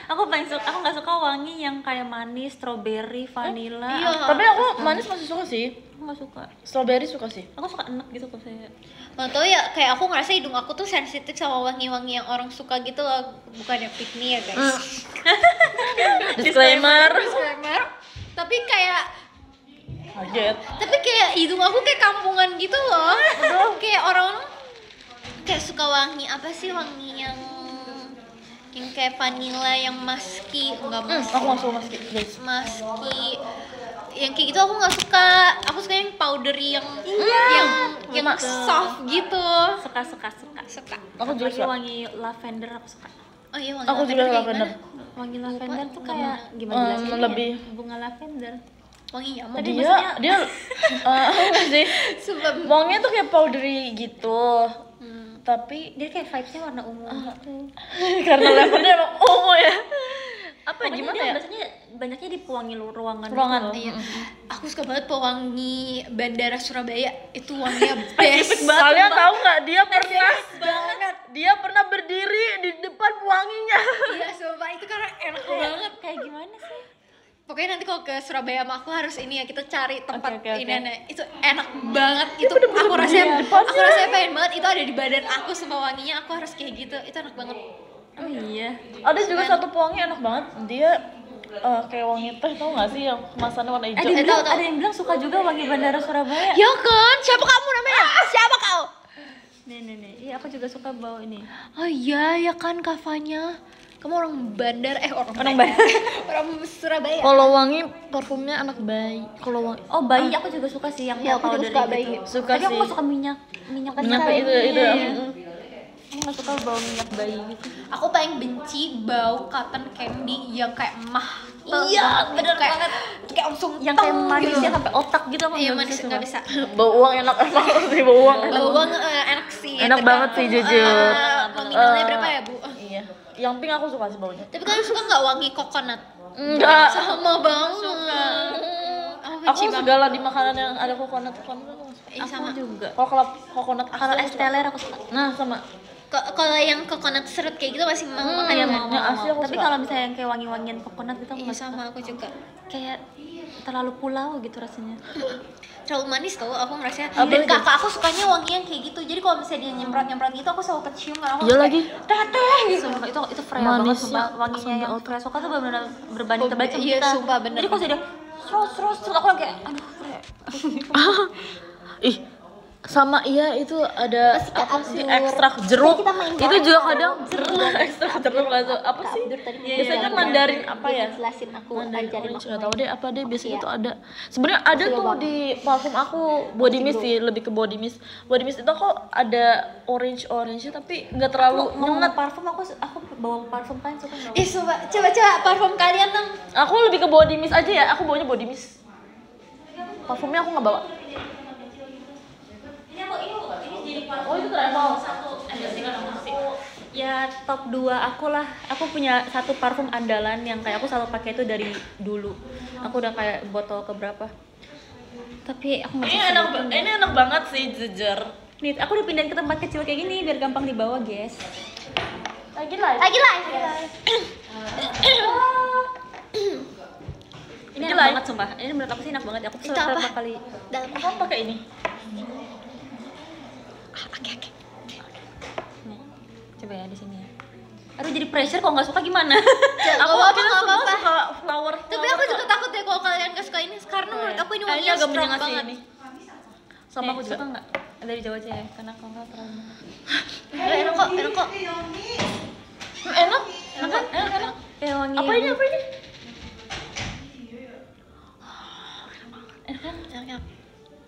Aku nggak suka wangi yang kayak manis, strawberry, vanilla. Iya. Tapi aku manis masih suka sih. Aku nggak suka. Strawberry suka sih. Aku suka enak gitu kalau saya. Nggak tau ya, kayak aku ngerasa hidung aku tuh sensitif sama wangi-wangi yang orang suka gitu loh. Bukannya pick me ya guys. Disclaimer. Disclaimer. Tapi kayak Kaget. hidung aku kayak kampungan gitu loh. Kayak orang kayak suka wangi apa sih, wangi yang kayak vanilla yang musky, enggak Aku nggak suka musky, guys. musky yang kayak gitu aku nggak suka. Aku suka yang powdery yang soft gitu. Suka. Aku juga Apalagi suka. wangi lavender aku suka. Oh iya, wangi Aku juga kayak lavender. gimana? Wangi lavender tuh kayak gimana jelasinnya? lebih bunga lavender. Wangi nyamuk. Tadi dia apa sih? Sumpah. Wanginya tuh kayak powdery gitu. Tapi Dia kayak vibes-nya warna ungu gitu. karena lavender emang ungu ya. Apa Pokoknya gimana dia ya? banyaknya di pewangi ruangan. Ruangan. Gitu. Iya. Aku suka banget pewangi Bandara Surabaya. Itu wanginya best. Kalian tahu nggak dia pernah berdiri di depan pewanginya. Iya, sumpah itu karena enak banget. Kayak gimana sih? Pokoknya nanti kalau ke Surabaya sama aku harus ini ya, kita cari tempat Oke. ini itu enak banget. Itu aku rasanya pengen banget itu ada di badan aku, semua wanginya aku harus kayak gitu. Itu enak banget. Oh iya. Ada juga satu pewangi enak banget. Dia kayak wangi teh, tau nggak sih yang kemasannya warna hijau? Ada yang bilang suka juga wangi Bandara Surabaya. Ya kan? Siapa kamu namanya? Siapa kau? Nih. Iya, aku juga suka bau ini. Oh iya, ya kan Kavanya. Kamu orang Bandar, orang Bandar. orang Surabaya. Kalau wangi parfumnya anak bayi. Kalau wangi Oh, bayi aku juga suka sih yang Iya, aku juga powder suka gitu. bayi. Suka Tapi aku sih. nggak suka minyak minyak sekali. itu. Iya. Aku nggak suka bau minyak bayi gitu. Aku paling benci bau cotton candy yang kayak mah. Iya, bener kayak, banget. Kayak langsung Yang kayak teng manisnya gitu. sampai otak gitu aku Iya, nggak manis suka. nggak bisa. Bau uang enak emang sih bau uang. Bau uang enak sih. Enak banget sih, jujur. Nominalnya berapa ya, Bu? Iya. Yang pink aku suka sih baunya. Tapi kalian suka nggak wangi coconut? Enggak. Sama banget. Aku benci Aku banget. segala di makanan yang ada coconut aku suka. Iya, sama. Juga. Kalau coconut Kalau asli es aku suka. teler aku suka. Nah, sama. Kalau yang coconut serut kayak gitu masih mau makan Iya, kan? mau. yang asli aku Tapi suka. kalau misalnya yang kayak wangi-wangian coconut gitu aku Iya, nggak suka. sama aku juga. Kayak terlalu pulau gitu rasanya. Terlalu manis tau, aku ngerasa. Apa Dan itu? kakak aku sukanya wangi yang kayak gitu. Jadi kalau misalnya dia nyemprot gitu, aku selalu kecium karena aku Iya kayak, lagi. teteh gitu. Sumpah itu fresh banget Manisnya sumpah. Wanginya sampai yang otak. fresh suka tuh benar-benar berbanding terbalik sama Iya, kita. sumpah, bener. Jadi kalau dia terus aku kayak aduh fresh. Ih, sama iya itu ada apa sih ekstrak jeruk. Itu juga kadang ekstrak jeruk atau apa sih? Biasanya Mandarin apa ya? Jelasin aku Mandarin orange nggak tahu deh apa deh biasanya tuh ada. Sebenarnya ada tuh di parfum aku body mist sih, lebih ke body mist. Body mist itu kok ada orange tapi nggak terlalu Nyengat parfum aku bawa parfum kalian suka nggak? Ih, coba parfum kalian dong. Aku lebih ke body mist aja ya. Aku bawanya body mist. Parfumnya aku nggak bawa. Oh itu travel. Ya top 2 aku lah. Aku punya satu parfum andalan yang kayak aku selalu pakai itu dari dulu. Aku udah kayak botol keberapa. Tapi aku nggak bisa sebutin. Ini enak banget sih jujur. Nih, aku udah pindahin ke tempat kecil kayak gini biar gampang dibawa, guys. Lagi live. Ini enak banget sumpah. Ini menurut aku sih enak banget. Aku Itu beberapa apa? kali. Dalam Kamu pakai ini? Oke. Nih, coba ya di sini ya. Aduh jadi pressure kok nggak suka gimana? Aku apa-apa. suka flower. Tapi aku juga takut deh kalau kalian gak suka ini karena menurut aku ini Ini wanginya agak strong menyengat sih banget. ini. Sama aku Nih, suka nggak? Dari jauh aja ya, karena kalau nggak terlalu. Enak kok. Enak kan? Enak. Kayak wangi. Apa ini? Enak.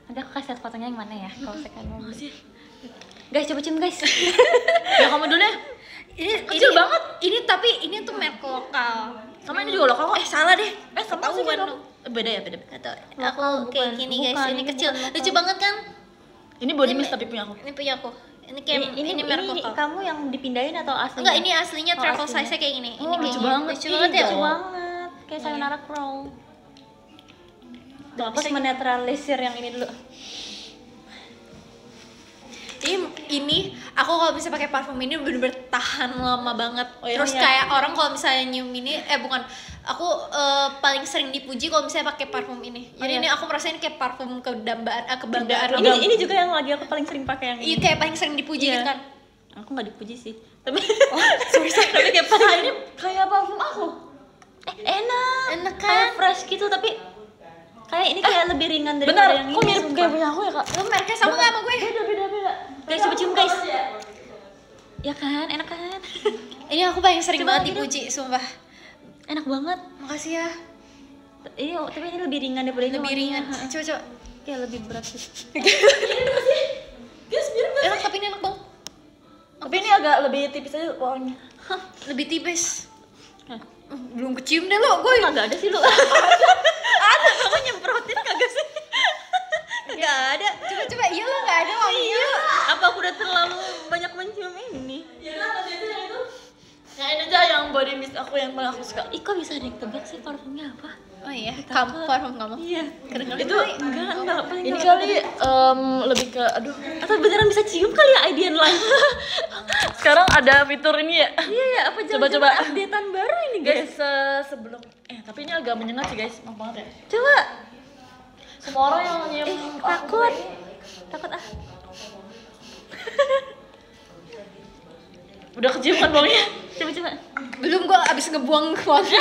Nanti aku kasih lihat fotonya yang mana ya? Kalau second one. Guys, coba cium guys. Ya kamu dulu deh. Ini Kecil banget. tapi ini tuh merek lokal. Sama ini juga lokal kok. Salah deh. Sama sih Ketahuan kayak dong. beda ya, beda. Atau Lokal, aku kayak bukan. gini guys, Bukan, ini ini kecil. bukan lokal. Lucu banget kan? Ini body mist tapi punya aku. Ini punya aku. Ini kayak ini merek lokal. kamu yang dipindahin atau asli? Enggak, ini aslinya Oh, travel aslinya. size-nya kayak gini. Oh, Ini kayak lucu gini. banget. Lucu banget ya. Iya. Lucu banget, kayak Sayonara Crow. Tuh, aku menetralisir yang ini dulu. Ini aku kalau bisa pakai parfum ini bener-bener tahan lama banget. Oh, iya, Terus iya. kayak orang kalau misalnya nyium ini, bukan, aku paling sering dipuji kalau misalnya pakai parfum ini. Jadi iya. ini aku merasain kayak parfum kebanggaan. Ini juga yang lagi aku paling sering pakai yang Iya, ini. kayak paling sering dipuji Iya. gitu kan. Aku nggak dipuji sih, tapi Sorry. tapi kayak paling Ini kayak parfum aku. enak, Enak kayak kan? fresh gitu, tapi kayak ini kayak lebih ringan Benar, daripada yang kok ini. mirip sumpah. kayak punya aku ya, Kak? Lu mereknya sama nggak sama gue? Beda. Guys, coba cium guys. Ya kan, enak kan? Ini aku paling sering Coba banget gitu. dipuji, sumpah. Enak banget. Makasih ya. Ini tapi ini lebih ringan daripada ini. Lebih ringan. wanginya. Coba. Kayak lebih berat sih. Enak, tapi ini enak banget. Tapi ini agak lebih tipis aja wanginya. Lebih tipis. Hah. Belum kecium deh lo, gue. Kagak ada sih lu. Ada, kamu nyemprotin kagak sih? Kagak ada. Coba iya lo nggak ada wanginya. Apa aku udah terlalu banyak mencium ini? Nah, ini aja yang body mist aku yang paling aku suka. Ih, kok bisa ada yang tebak sih parfumnya apa? Oh iya, kamu parfum kamu. Iya. Kedengeran Itu Enggak paling ini enggak. kali lebih ke aduh. Atau beneran bisa cium kali ya Idean Life? Sekarang ada fitur ini ya. Iya ya, apa Coba-coba. updatean baru ini guys? Guys, sebelum tapi ini agak menyengat sih guys, maaf banget ya. Coba. Semua orang yang nyium Takut. Takut ah. udah kecium kan baunya. Coba. Belum, gua abis ngebuang wangi.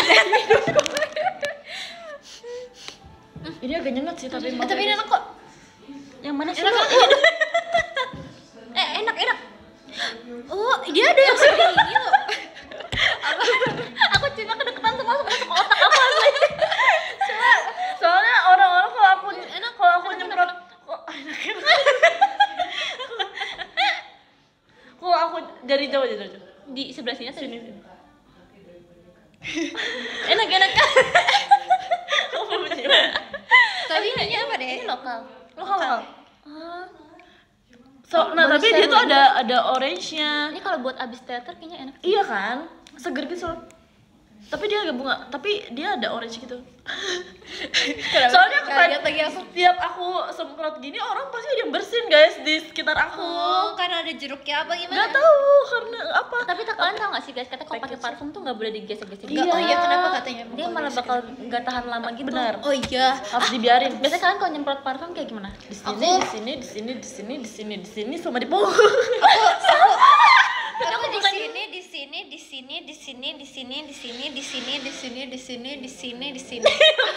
Ini agak nyengat sih tapi Tapi ini enak kok. Yang mana sih? Enak lu? kan? Enak. Oh, dia ada yang seperti ini loh. Aku cuma kedeketan sama masuk otak aku asli. soalnya orang-orang kalau aku nyemprot kok enak. Kalau aku jadi jauh. Di sebelah sini atau Sini. Enak kan? Kamu belum nyium. Tapi ini apa deh? Ini lokal. Lokal. Ah, Nah, Baru tapi saya dia tuh mau- ada orange-nya. ini kalau buat abis teater kayaknya enak. Iya kan? Seger gitu. Tapi dia agak bunga, tapi dia ada orange gitu. Soalnya Nggak lihat lagi aku. setiap aku semprot gini orang pasti ada yang bersin guys di sekitar aku. Oh, karena ada jeruknya apa gimana? Nggak tahu karena apa. Tapi kalian tau gak sih guys, kata kalau pakai parfum tuh nggak boleh digesek-gesek. Enggak, oh iya kenapa katanya? Dia malah bakal nggak tahan lama gitu. Benar. Oh iya. Harus dibiarin. Biasanya kalian kalau nyemprot parfum kayak gimana? Di sini sama di punggung. Aku di sini.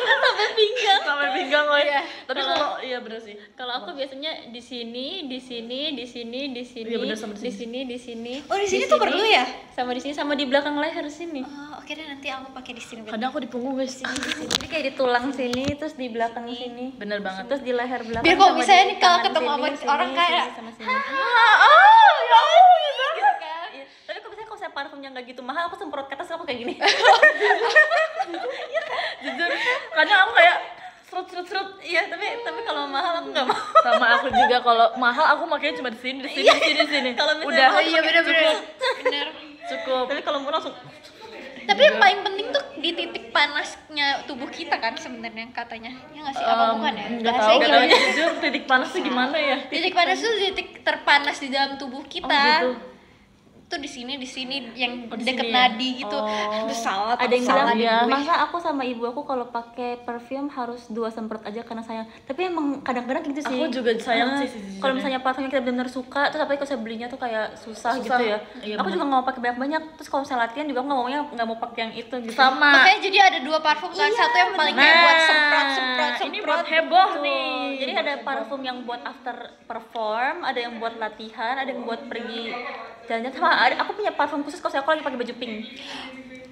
Sampai pinggang. Sampai pinggang loh ya. Iya. Tapi kalau iya bener sih. Kalau aku biasanya di sini, Iya, bener, sama di di sini. Oh, di sini tuh perlu ya? Sama di sini, sama di belakang leher sini. Oh, oke deh, nanti aku pakai di sini. Kadang aku di punggung guys. Jadi kayak di tulang sini, terus di belakang sini. Bener banget. Terus di leher belakang. Biar kalau sama misalnya di nih kalau tangan ketemu sini, sama sini, orang sini, kayak, sama sini. Oh, ya Allah, gitu. Gitu kan? Iya. Tapi kalau misalnya kalau saya parfumnya nggak gitu mahal, aku semprot ke atas aku kayak gini. Jujur, kadang aku kayak serut. Iya, tapi kalau mahal aku nggak mau. Sama aku juga kalau mahal aku makanya cuma di sini. Kalau misalnya Udah. Oh iya bener-bener. Bener. Cukup. Tapi kalau murah langsung. Tapi yang paling penting tuh di titik panasnya tubuh kita kan sebenarnya katanya. Ya nggak sih? Apa bukan ya? Nggak tahu. Bahasanya Nggak tahu. gimana? Jujur titik panas tuh gimana ya? Titik panas tuh titik terpanas di dalam tubuh kita. Oh, gitu. Tuh di sini yang Oh, di deket sini ya? nadi gitu. Oh. Aduh, salah. Ada yang salah bilang, di ya. gue. masa aku sama ibu aku kalau pakai parfum harus 2 semprot aja karena sayang. Tapi emang kadang-kadang gitu sih. Aku juga sayang Ah, sih sejujurnya. kalau misalnya parfum yang kita benar-benar suka, terus apalagi kalau saya belinya tuh kayak susah gitu ya. Iya, Aku benar. juga nggak mau pakai banyak-banyak. Terus kalau saya latihan juga aku nggak mau pakai yang itu gitu. Sama. Makanya jadi ada 2 parfum kan. Satu yang paling kayak buat semprot. Ini buat heboh nih. Jadi ada parfum yang buat after perform, ada yang buat latihan, ada yang buat pergi jalan-jalan. Sama aku punya parfum khusus kalau aku lagi pakai baju pink.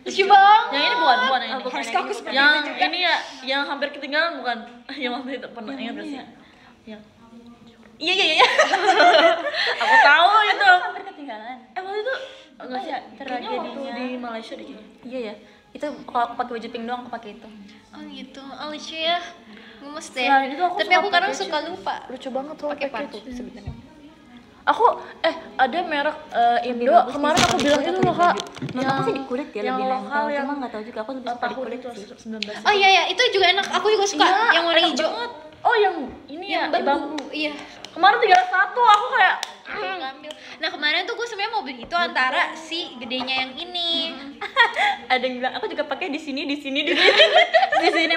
Lucu banget. Yang ini bukan Oh, yang bukan ini. yang ini. seperti Yang itu juga. ini ya, yang hampir ketinggalan bukan? Yang waktu itu pernah ingat gak sih? Yang Iya. aku tahu itu. Hampir ketinggalan. Waktu itu Enggak sih, kayaknya waktu di Malaysia deh kayaknya. Iya ya. Itu kalau aku pakai baju pink doang aku pakai itu. Oh gitu, oh lucu ya. Gemes deh. Selain itu Tapi aku kadang suka lupa Lucu banget tuh pakai parfum sebenarnya. Aku ada merek Indo bagus kemarin nih, aku kalau bilang di itu kulit loh atau Kak. Menurut aku sih di kulit ya yang lebih lokal nempel. yang Cuma nggak tahu juga aku lebih suka di tahun kulit itu sih. 19. Oh iya ya, itu juga enak. Aku juga suka yang warna enak hijau. banget. Oh yang ini Yang ya bambu. Iya. Kemarin 31 aku kayak Aku ngambil. Nah kemarin tuh gue sebenarnya mau beli itu antara si gedenya yang ini. Ada yang bilang aku juga pakai di sini. Di sini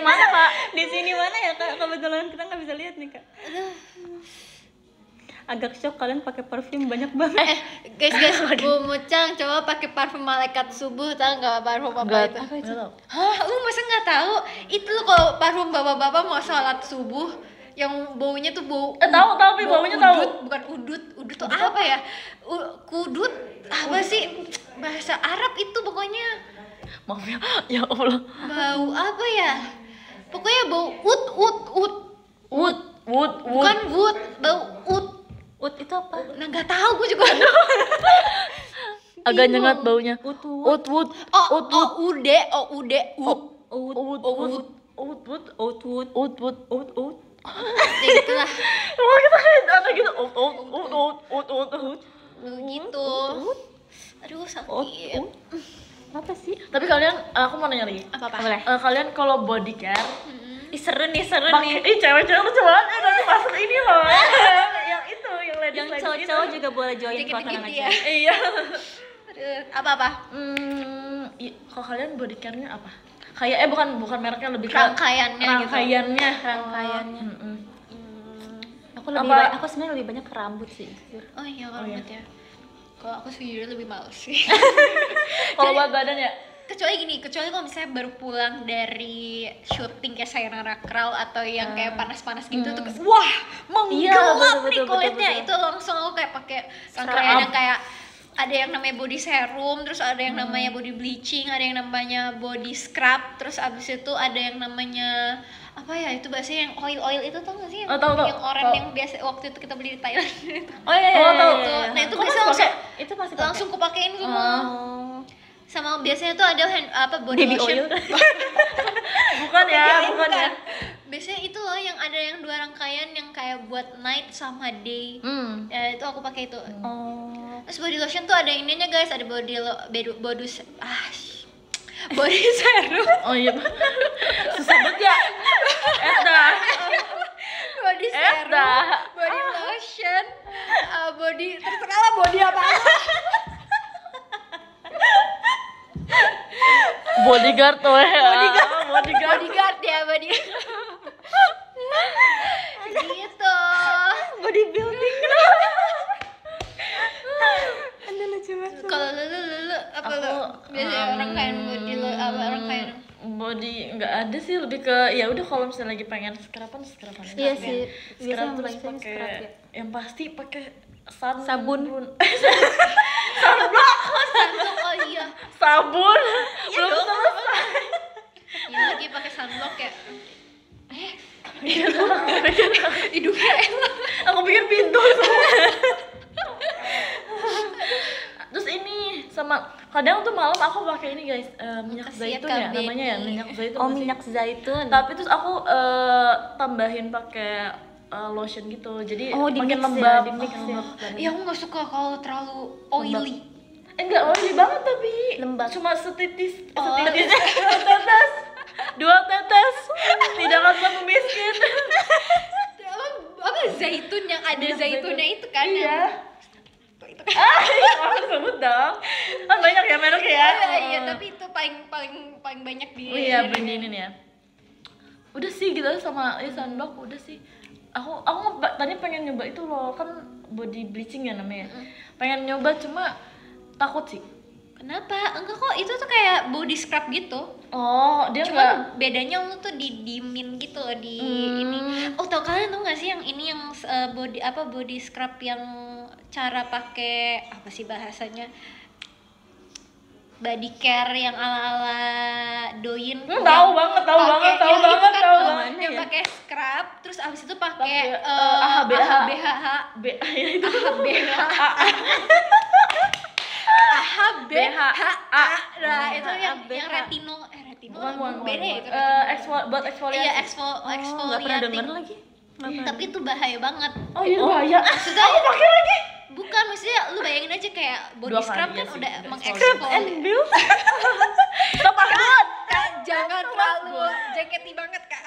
mana Kak? Di sini mana ya Kak? Kebetulan kita nggak bisa lihat nih Kak. Agak shock kalian pakai parfum banyak banget. Guys, Bu Mucang coba pakai parfum malaikat subuh, tahu nggak parfum apa itu? Apa itu? Hah, lu masa nggak tahu? Itu loh kalau parfum bapak-bapak mau sholat subuh yang baunya tuh bau tahu tapi baunya tahu. bukan udut tuh apa ya? Kudut apa sih bahasa Arab itu pokoknya Maaf ya Allah. bau apa ya? Pokoknya bau Wood. bukan wood, bau Ut itu apa? Nah nggak tahu gue juga. Agak nyengat baunya. Ut. Wood. ude. Ya gitulah. Wah kita kayak ada gitu. Gitu. Aduh sakit. Apa sih? Tapi kalian, aku mau nanya lagi. Apa-apa? Boleh. Kalian kalau body care, Ih seru nih. ih cewek-cewek lucu banget ya, nanti masuk ini loh. Yang itu, yang ladies Yang cowok-cowok juga boleh join Dikit-dikit kalau tenang ya. aja. Iya. Aduh, apa-apa? Kalau kalian body care-nya apa? Kayak bukan mereknya, lebih ke Rangkaiannya gitu. Rangkaiannya. Aku lebih Apa? aku sebenarnya lebih banyak ke rambut sih. Oh iya rambut ya. Kalau aku sejujurnya lebih males sih. Kalau buat badan ya? kecuali kalau misalnya baru pulang dari syuting kayak Sayonara Crawl atau yang kayak panas-panas gitu tuh kayak, wah Iya, menggelap nih betul, kulitnya. betul. Itu langsung aku kayak pakai rangkaian yang kayak ada yang namanya body serum, terus ada yang namanya body bleaching, ada yang namanya body scrub, terus abis itu ada yang namanya apa ya itu bahasanya yang oil itu tau gak sih yang, tahu. yang oranye Tahu. yang biasa waktu itu kita beli di Thailand itu. Oh iya. Tahu. Nah itu Kok biasanya masih langsung pakai? Itu masih langsung kupakein semua. Sama biasanya tuh ada body baby lotion. oil. Bukan ya. Biasanya itu loh yang ada yang 2 rangkaian yang kayak buat night sama day. Ya itu aku pakai itu. Terus body lotion tuh ada ininya guys, ada body serum. Oh iya. Susah banget ya. Body serum, body lotion, body terserah lah body apa. Bodyguard tuh ya. Bodyguard ya, gitu. Bodybuilding. Anda lucu banget. Kalau lu apa lu? Biasanya rangkaian body lo apa rangkaian? Body nggak ada sih, lebih ke ya udah kalau misalnya lagi pengen scrub-an. Iya sih. Scrub Biasanya terus yang pakai scrub ya. yang pasti pakai Sabun. Sunblock, oh iya. Sabun. Belum selesai. Ya lagi pakai sunblock ya. Hidungnya enak. Aku pikir pintu. Terus ini sama kadang tuh malam aku pakai ini guys, minyak Makasih ya, zaitun Kak ya namanya ya, Benny. minyak zaitun. Oh, masih. minyak zaitun. Tapi terus aku tambahin pakai lotion gitu, jadi Oh, di makin mix lembab. ya, di mix ya. Ya aku nggak suka kalau terlalu oily. Enggak oily banget tapi Lembab. cuma setitis, Oh. setitis, setetes, 2 tetes, tidak akan mampu miskin. Apa zaitun yang ada zaitunnya itu kan? Iya. Itu Aku sebut dong. Kan banyak ya mereknya ya. Iya, tapi itu paling banyak di. Oh iya, brand ini ya. Udah sih gitu sama sunblock udah sih. Aku tadi pengen nyoba itu loh, kan body bleaching ya namanya. Pengen nyoba cuma takut sih. Kenapa? Enggak kok, itu tuh kayak body scrub gitu. Oh, dia Cuma enggak. bedanya lu tuh didiemin gitu loh di ini. Oh, tau kalian tuh nggak sih yang ini yang body scrub yang cara pakai apa sih bahasanya? Body care yang ala-ala doyin. Tahu banget. Yang pakai scrub, terus abis itu pakai AHBH. AHBH. B ya itu. AHBH. AHBHA. Nah, itu yang retino Bukan. beda ya itu. Buat eksfoliasi. Iya, nggak pernah exfoliating. denger lagi. Tapi itu bahaya banget. Oh iya bahaya. Maksudnya pakai lagi. bukan, maksudnya lu bayangin aja kayak body 2 kali, scrub iya kan sih, udah udah mengeksfoliasi. Kak, jangan terlalu jaketi banget kak.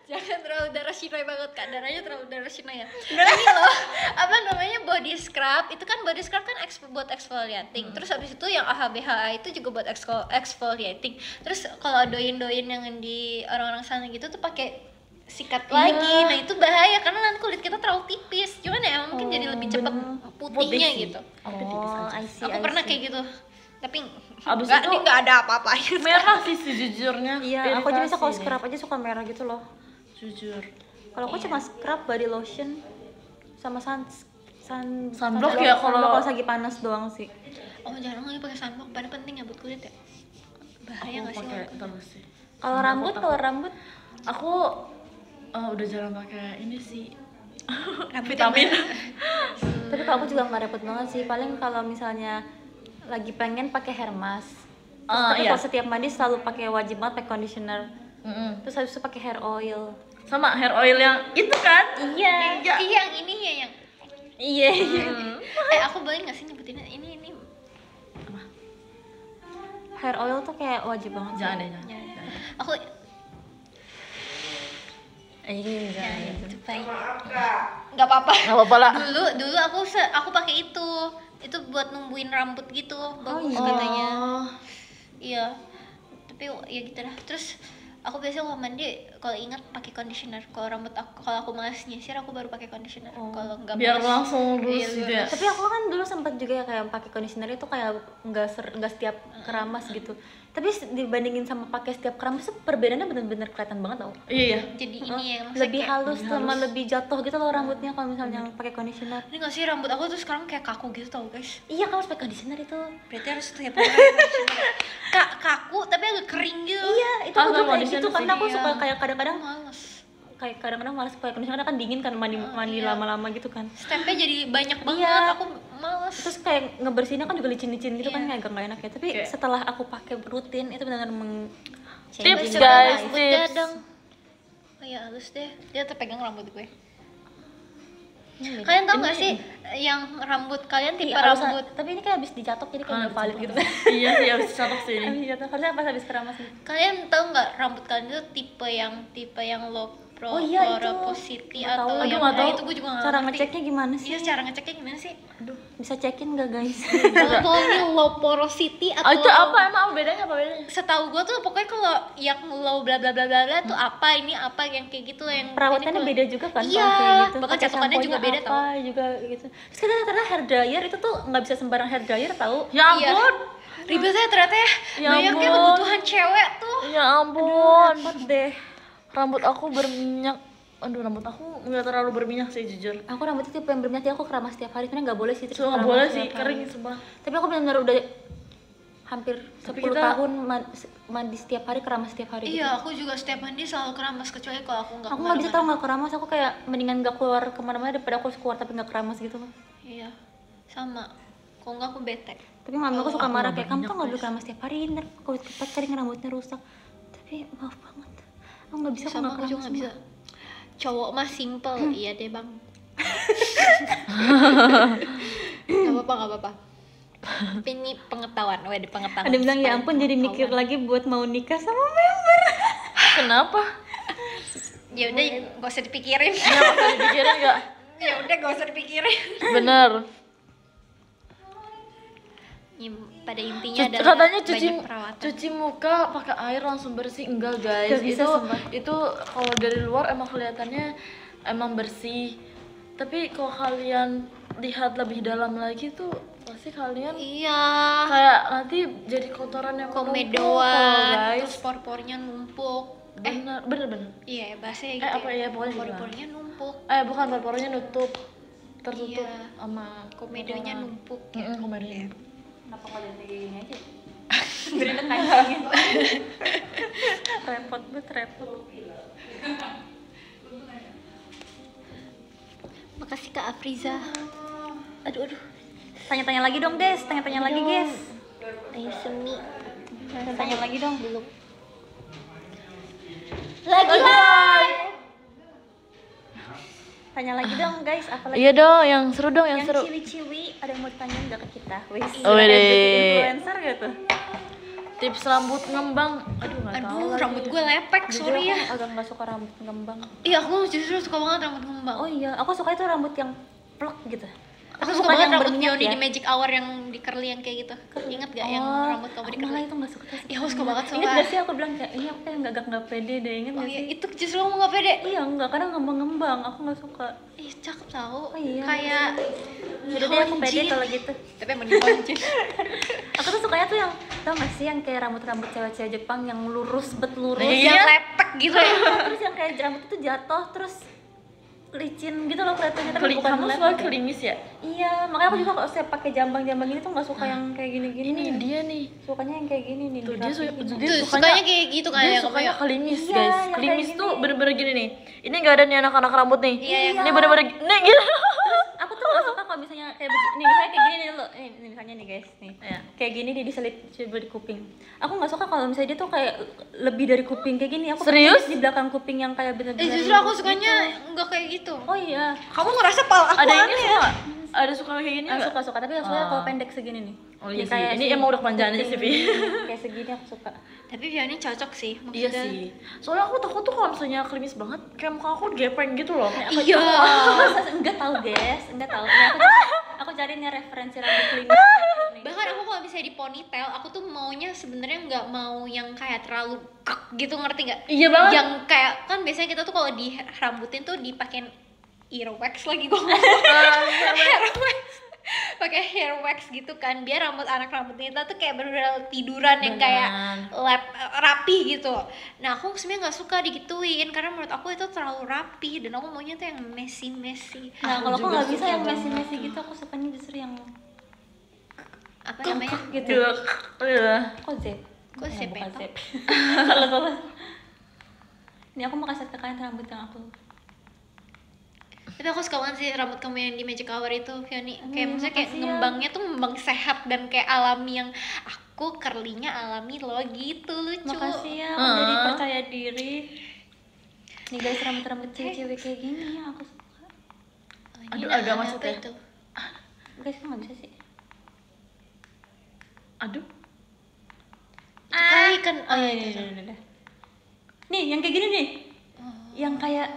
Jangan terlalu darah Shinoi banget kak, darahnya terlalu darah Shinoi ya. Ini loh, apa namanya, body scrub itu kan, body scrub kan buat exfoliating. Terus habis itu yang AHBHA itu juga buat exfoliating. Terus kalau doin-doin yang di orang-orang sana gitu tuh pakai sikat lagi. Nah itu bahaya karena nanti kulit kita terlalu tipis. Cuman ya mungkin jadi lebih cepat putihnya gitu. I see. Aku pernah kayak gitu. Tapi Abis enggak, itu ini enggak ada apa-apa. merah sih sejujurnya. Iya, aku aja bisa kalau Iritasi scrub aja suka merah gitu loh. jujur. Kalau aku cuma scrub, body lotion, sama Sunblock ya kalau lagi panas doang sih. Oh jarang lagi pakai sunblock, pada penting ya buat kulit ya. Bahaya nggak sih? pakai terus sih. Kalau rambut, Aku udah jarang pakai ini sih. Vitamin. tapi kalau aku juga nggak repot banget sih. Paling kalau misalnya lagi pengen pakai hair mask. Tapi Iya. kalau setiap mandi selalu pakai, wajib banget pakai conditioner. Terus habis itu pakai hair oil. Sama hair oil yang itu kan? Iya. Yang ini ya yang. Iya. Aku boleh nggak sih nyebutin ini? Hair oil tuh kayak wajib banget. Jangan deh, jangan. Ya. Aku Iya. itu baik. Nggak apa-apa. Enggak apa-apa lah. Dulu aku pakai itu buat numbuhin rambut gitu, bagus katanya. Iya, tapi ya gitu dah. Terus aku biasanya kalau mandi, kalau ingat pakai conditioner. Kalau aku malas nyisir, aku baru pakai conditioner. Kalau nggak Biar malas, langsung iya, lurus gitu ya. Tapi aku kan dulu sempat juga ya kayak pakai conditioner itu kayak nggak setiap keramas gitu. Tapi dibandingin sama pakai setiap keramas tuh perbedaannya bener-bener kelihatan banget tau. Iya. jadi ini ya maksudnya Lebih kayak- halus sama lebih jatuh gitu loh rambutnya kalau misalnya pakai conditioner. Ini nggak sih, rambut aku tuh sekarang kayak kaku gitu tau guys. Iya, kalau harus pakai conditioner itu. Berarti harus setiap hari pakai conditioner. Kaku tapi agak kering gitu. Iya, itu Kalau aku juga kayak conditioner gitu sih, karena aku iya. suka kayak kadang-kadang Males. malas pakai conditioner karena kan dingin kan mandi iya. lama-lama gitu kan. Stepnya jadi banyak banget. Iya. Aku males. Terus kayak ngebersihinnya kan juga licin-licin gitu kan, Iya. kayak agak nggak enak ya. Tapi Kayak- setelah aku pakai rutin itu benar-benar Tips, Coba guys, rambut tips. dadang. Oh ya halus deh. Dia terpegang rambut gue. Kalian Kalian tau gak sih yang rambut kalian tipe Iya, rambut? tapi ini kayak habis dicatok jadi kayak nggak valid gitu. Iya sih, harus dicatok sih ini. Habis dicatok harusnya pas habis keramas nih. Kalian tau nggak rambut kalian itu tipe yang low Oh iya, itu. porosity Nggak tahu. atau Aduh, yang nggak tahu. itu gue juga nggak Cara ngerti. ngeceknya gimana sih? Iya, cara ngeceknya gimana sih? Aduh, bisa cekin nggak guys? Kalau ini low porosity atau Itu apa emang bedanya apa bedanya? Setahu gue tuh pokoknya kalau yang low bla bla bla bla bla tuh apa, ini apa yang kayak gitu loh, yang Perawatannya ini beda juga kan? Iya, kalau kayak gitu. bahkan Pakai catokannya juga sampo-nya beda apa juga gitu. Terus kadang-kadang hair dryer itu tuh nggak bisa sembarang hair dryer tahu. Ya Iya. ampun. Ribetnya ternyata ya, Ya banyaknya ampun. kebutuhan cewek tuh. Ya ampun. Repot deh. Rambut aku berminyak. Aduh, rambut aku nggak terlalu berminyak sih jujur. Aku rambutnya tipe yang berminyak, jadi aku keramas setiap hari. Sebenarnya nggak boleh sih. terus Cuma nggak keramas boleh setiap sih, hari. kering sumpah. Tapi aku benar-benar udah hampir 10 kita- tahun mandi setiap hari, keramas setiap hari. gitu. Iya, aku juga setiap mandi selalu keramas, kecuali kalau aku nggak Aku nggak bisa tau nggak keramas. Aku kayak mendingan nggak keluar kemana-mana daripada aku harus keluar tapi nggak keramas gitu loh. Iya, sama. Kalau nggak aku bete. Tapi mami aku suka aku marah nggak kayak kamu tuh berminyak, nggak boleh guys. keramas setiap hari, ntar kalau cepat kering rambutnya rusak. Tapi maaf banget, aku nggak bisa, Sama aku aku juga nggak nggak bisa. keramas. Cowok mah simple, iya deh bang. Gak apa-apa. Tapi ini pengetahuan, ada pengetahuan. Ada bilang ya ampun jadi mikir lagi buat mau nikah sama member. Kenapa? Ya udah, gak usah dipikirin. Ya bakal dipikirin nggak? Ya udah, gak usah dipikirin. Bener. Pada intinya adalah Katanya banyak perawatan. cuci muka pakai air langsung bersih, enggak guys. Nggak bisa, sumpah. Itu kalau dari luar emang kelihatannya emang bersih. Tapi kalau kalian lihat lebih dalam lagi tuh pasti kalian Iya. kayak nanti jadi kotoran yang menumpuk, Komedoan, guys. terus por-pornya numpuk. Bener. Iya, bahasanya gitu. apa ya, pokoknya gitu. por-pornya numpuk. Bukan por-pornya tertutup Iya. sama Komedonya kotoran. numpuk. Komedonya. Kenapa nggak dari gini aja? Beri kancingin. Repot banget. Makasih Kak Afriza. Aduh. Tanya-tanya lagi dong, guys. Tanya-tanya lagi, guys. Ayo Semi. Tanya lagi dong. Belum. Lagi live. Tanya lagi dong, guys. Apa lagi? Iya dong, yang seru dong, yang Yang seru. ciwi-ciwi ada yang mau ditanya nggak ke kita? Wis. Oh, Udah deh. jadi influencer gitu. Tips rambut ngembang. Aduh, nggak tahu. Aduh, lagi. rambut gue lepek, Jujur sorry ya. aku agak nggak suka rambut ngembang. Iya, aku justru suka banget rambut ngembang. Oh iya, aku suka itu rambut yang plek gitu. Aku bukan suka banget yang rambut berminyak Yoni ya. di Magic Hour yang di curly yang kayak gitu. Ingat gak yang rambut kamu di Malah curly? itu nggak suka. Iya, aku suka banget Ingat sama. gak sih aku bilang kayak ini aku kayak nggak pede deh, ingat Oh nggak iya, sih? itu justru kamu gak pede. Iya enggak, karena ngembang-ngembang, aku nggak suka. Ih, cakep tau. Oh iya. Kayak Udah deh aku pede kalau gitu. Tapi emang dibanjir. Aku tuh sukanya tuh yang tau gak sih yang kayak rambut-rambut cewek-cewek Jepang yang lurus lurus. Yang lepek gitu ya. Terus yang kayak rambut itu jatuh terus licin gitu loh kelihatannya tapi bukan Kamu lepek suka ya. klimis ya? Iya, makanya aku juga kalau saya pakai jambang-jambang gini tuh nggak suka yang kayak gini-gini. Ini dia nih. Sukanya yang kayak gini nih. Tuh dia dirapiin. Tuh, sukanya kayak gitu kan Dia ya sukanya kamu ya. klimis, Iya, guys. yang Klimis kayak tuh gini. bener-bener gini nih. Ini nggak ada nih anak-anak rambut nih. Iya, Ini bener-bener nih gitu. Aku tuh nggak suka kalau misalnya kayak begini, nih misalnya kayak gini nih lo, ini misalnya nih guys, nih, Iya. kayak gini dia diselip coba di kuping. Aku nggak suka kalau misalnya dia tuh kayak lebih dari kuping kayak gini. Aku Serius? di belakang kuping yang kayak bener-bener. Justru aku lurus sukanya gitu. enggak kayak gitu. Oh iya, Kamu ngerasa pal aku Ada ini aneh ya? suka nggak? Ada suka kayak gini aku nggak? suka tapi aku suka kalau pendek segini nih. Oh iya Yang sih, ini emang udah kepanjangan aja sih, Vi. Kayak segini aku suka. Tapi Vianney cocok sih. Iya Maksudnya. sih. Soalnya aku takut tuh kalau misalnya klimis banget, kayak muka aku gepeng gitu loh. Iya. Enggak tahu guys, enggak tahu. Nah, aku cari nih referensi rambut klimis nih. Bahkan aku kalau misalnya di ponytail, aku tuh maunya sebenarnya nggak mau yang kayak terlalu kek gitu, ngerti nggak? Iya banget. Yang kayak kan biasanya kita tuh kalau di rambutin tuh dipakein earwax lagi gue hair wax, pakai hair wax gitu kan, biar rambut anak rambut kita tuh kayak bener-bener tiduran yang kayak rapi gitu. Nah aku sebenarnya nggak suka digituin karena menurut aku itu terlalu rapi dan aku maunya tuh yang messy. Nah, kalau aku nggak bisa yang messy gitu, aku sukanya justru yang Apa namanya? gitu. Kok zep? Kok zep bukan ya? zep. Salah. Ini aku mau kasih ke kalian rambut yang aku. Tapi aku suka banget sih rambut kamu yang di Magic Hour itu, Vianney. Kayak maksudnya kayak makasih ya. ngembangnya tuh ngembang sehat dan kayak alami yang aku curly-nya alami loh gitu, lucu. Makasih ya, aku jadi percaya diri. Nih guys, rambut-rambut cewek-cewek kayak gini yang aku suka. Aduh, Ini agak apa masuk ya. itu? Guys, kok nggak bisa sih? Aduh. Itu kali kan, oh iya itu. Udah. Nih, yang kayak gini nih. Yang kayak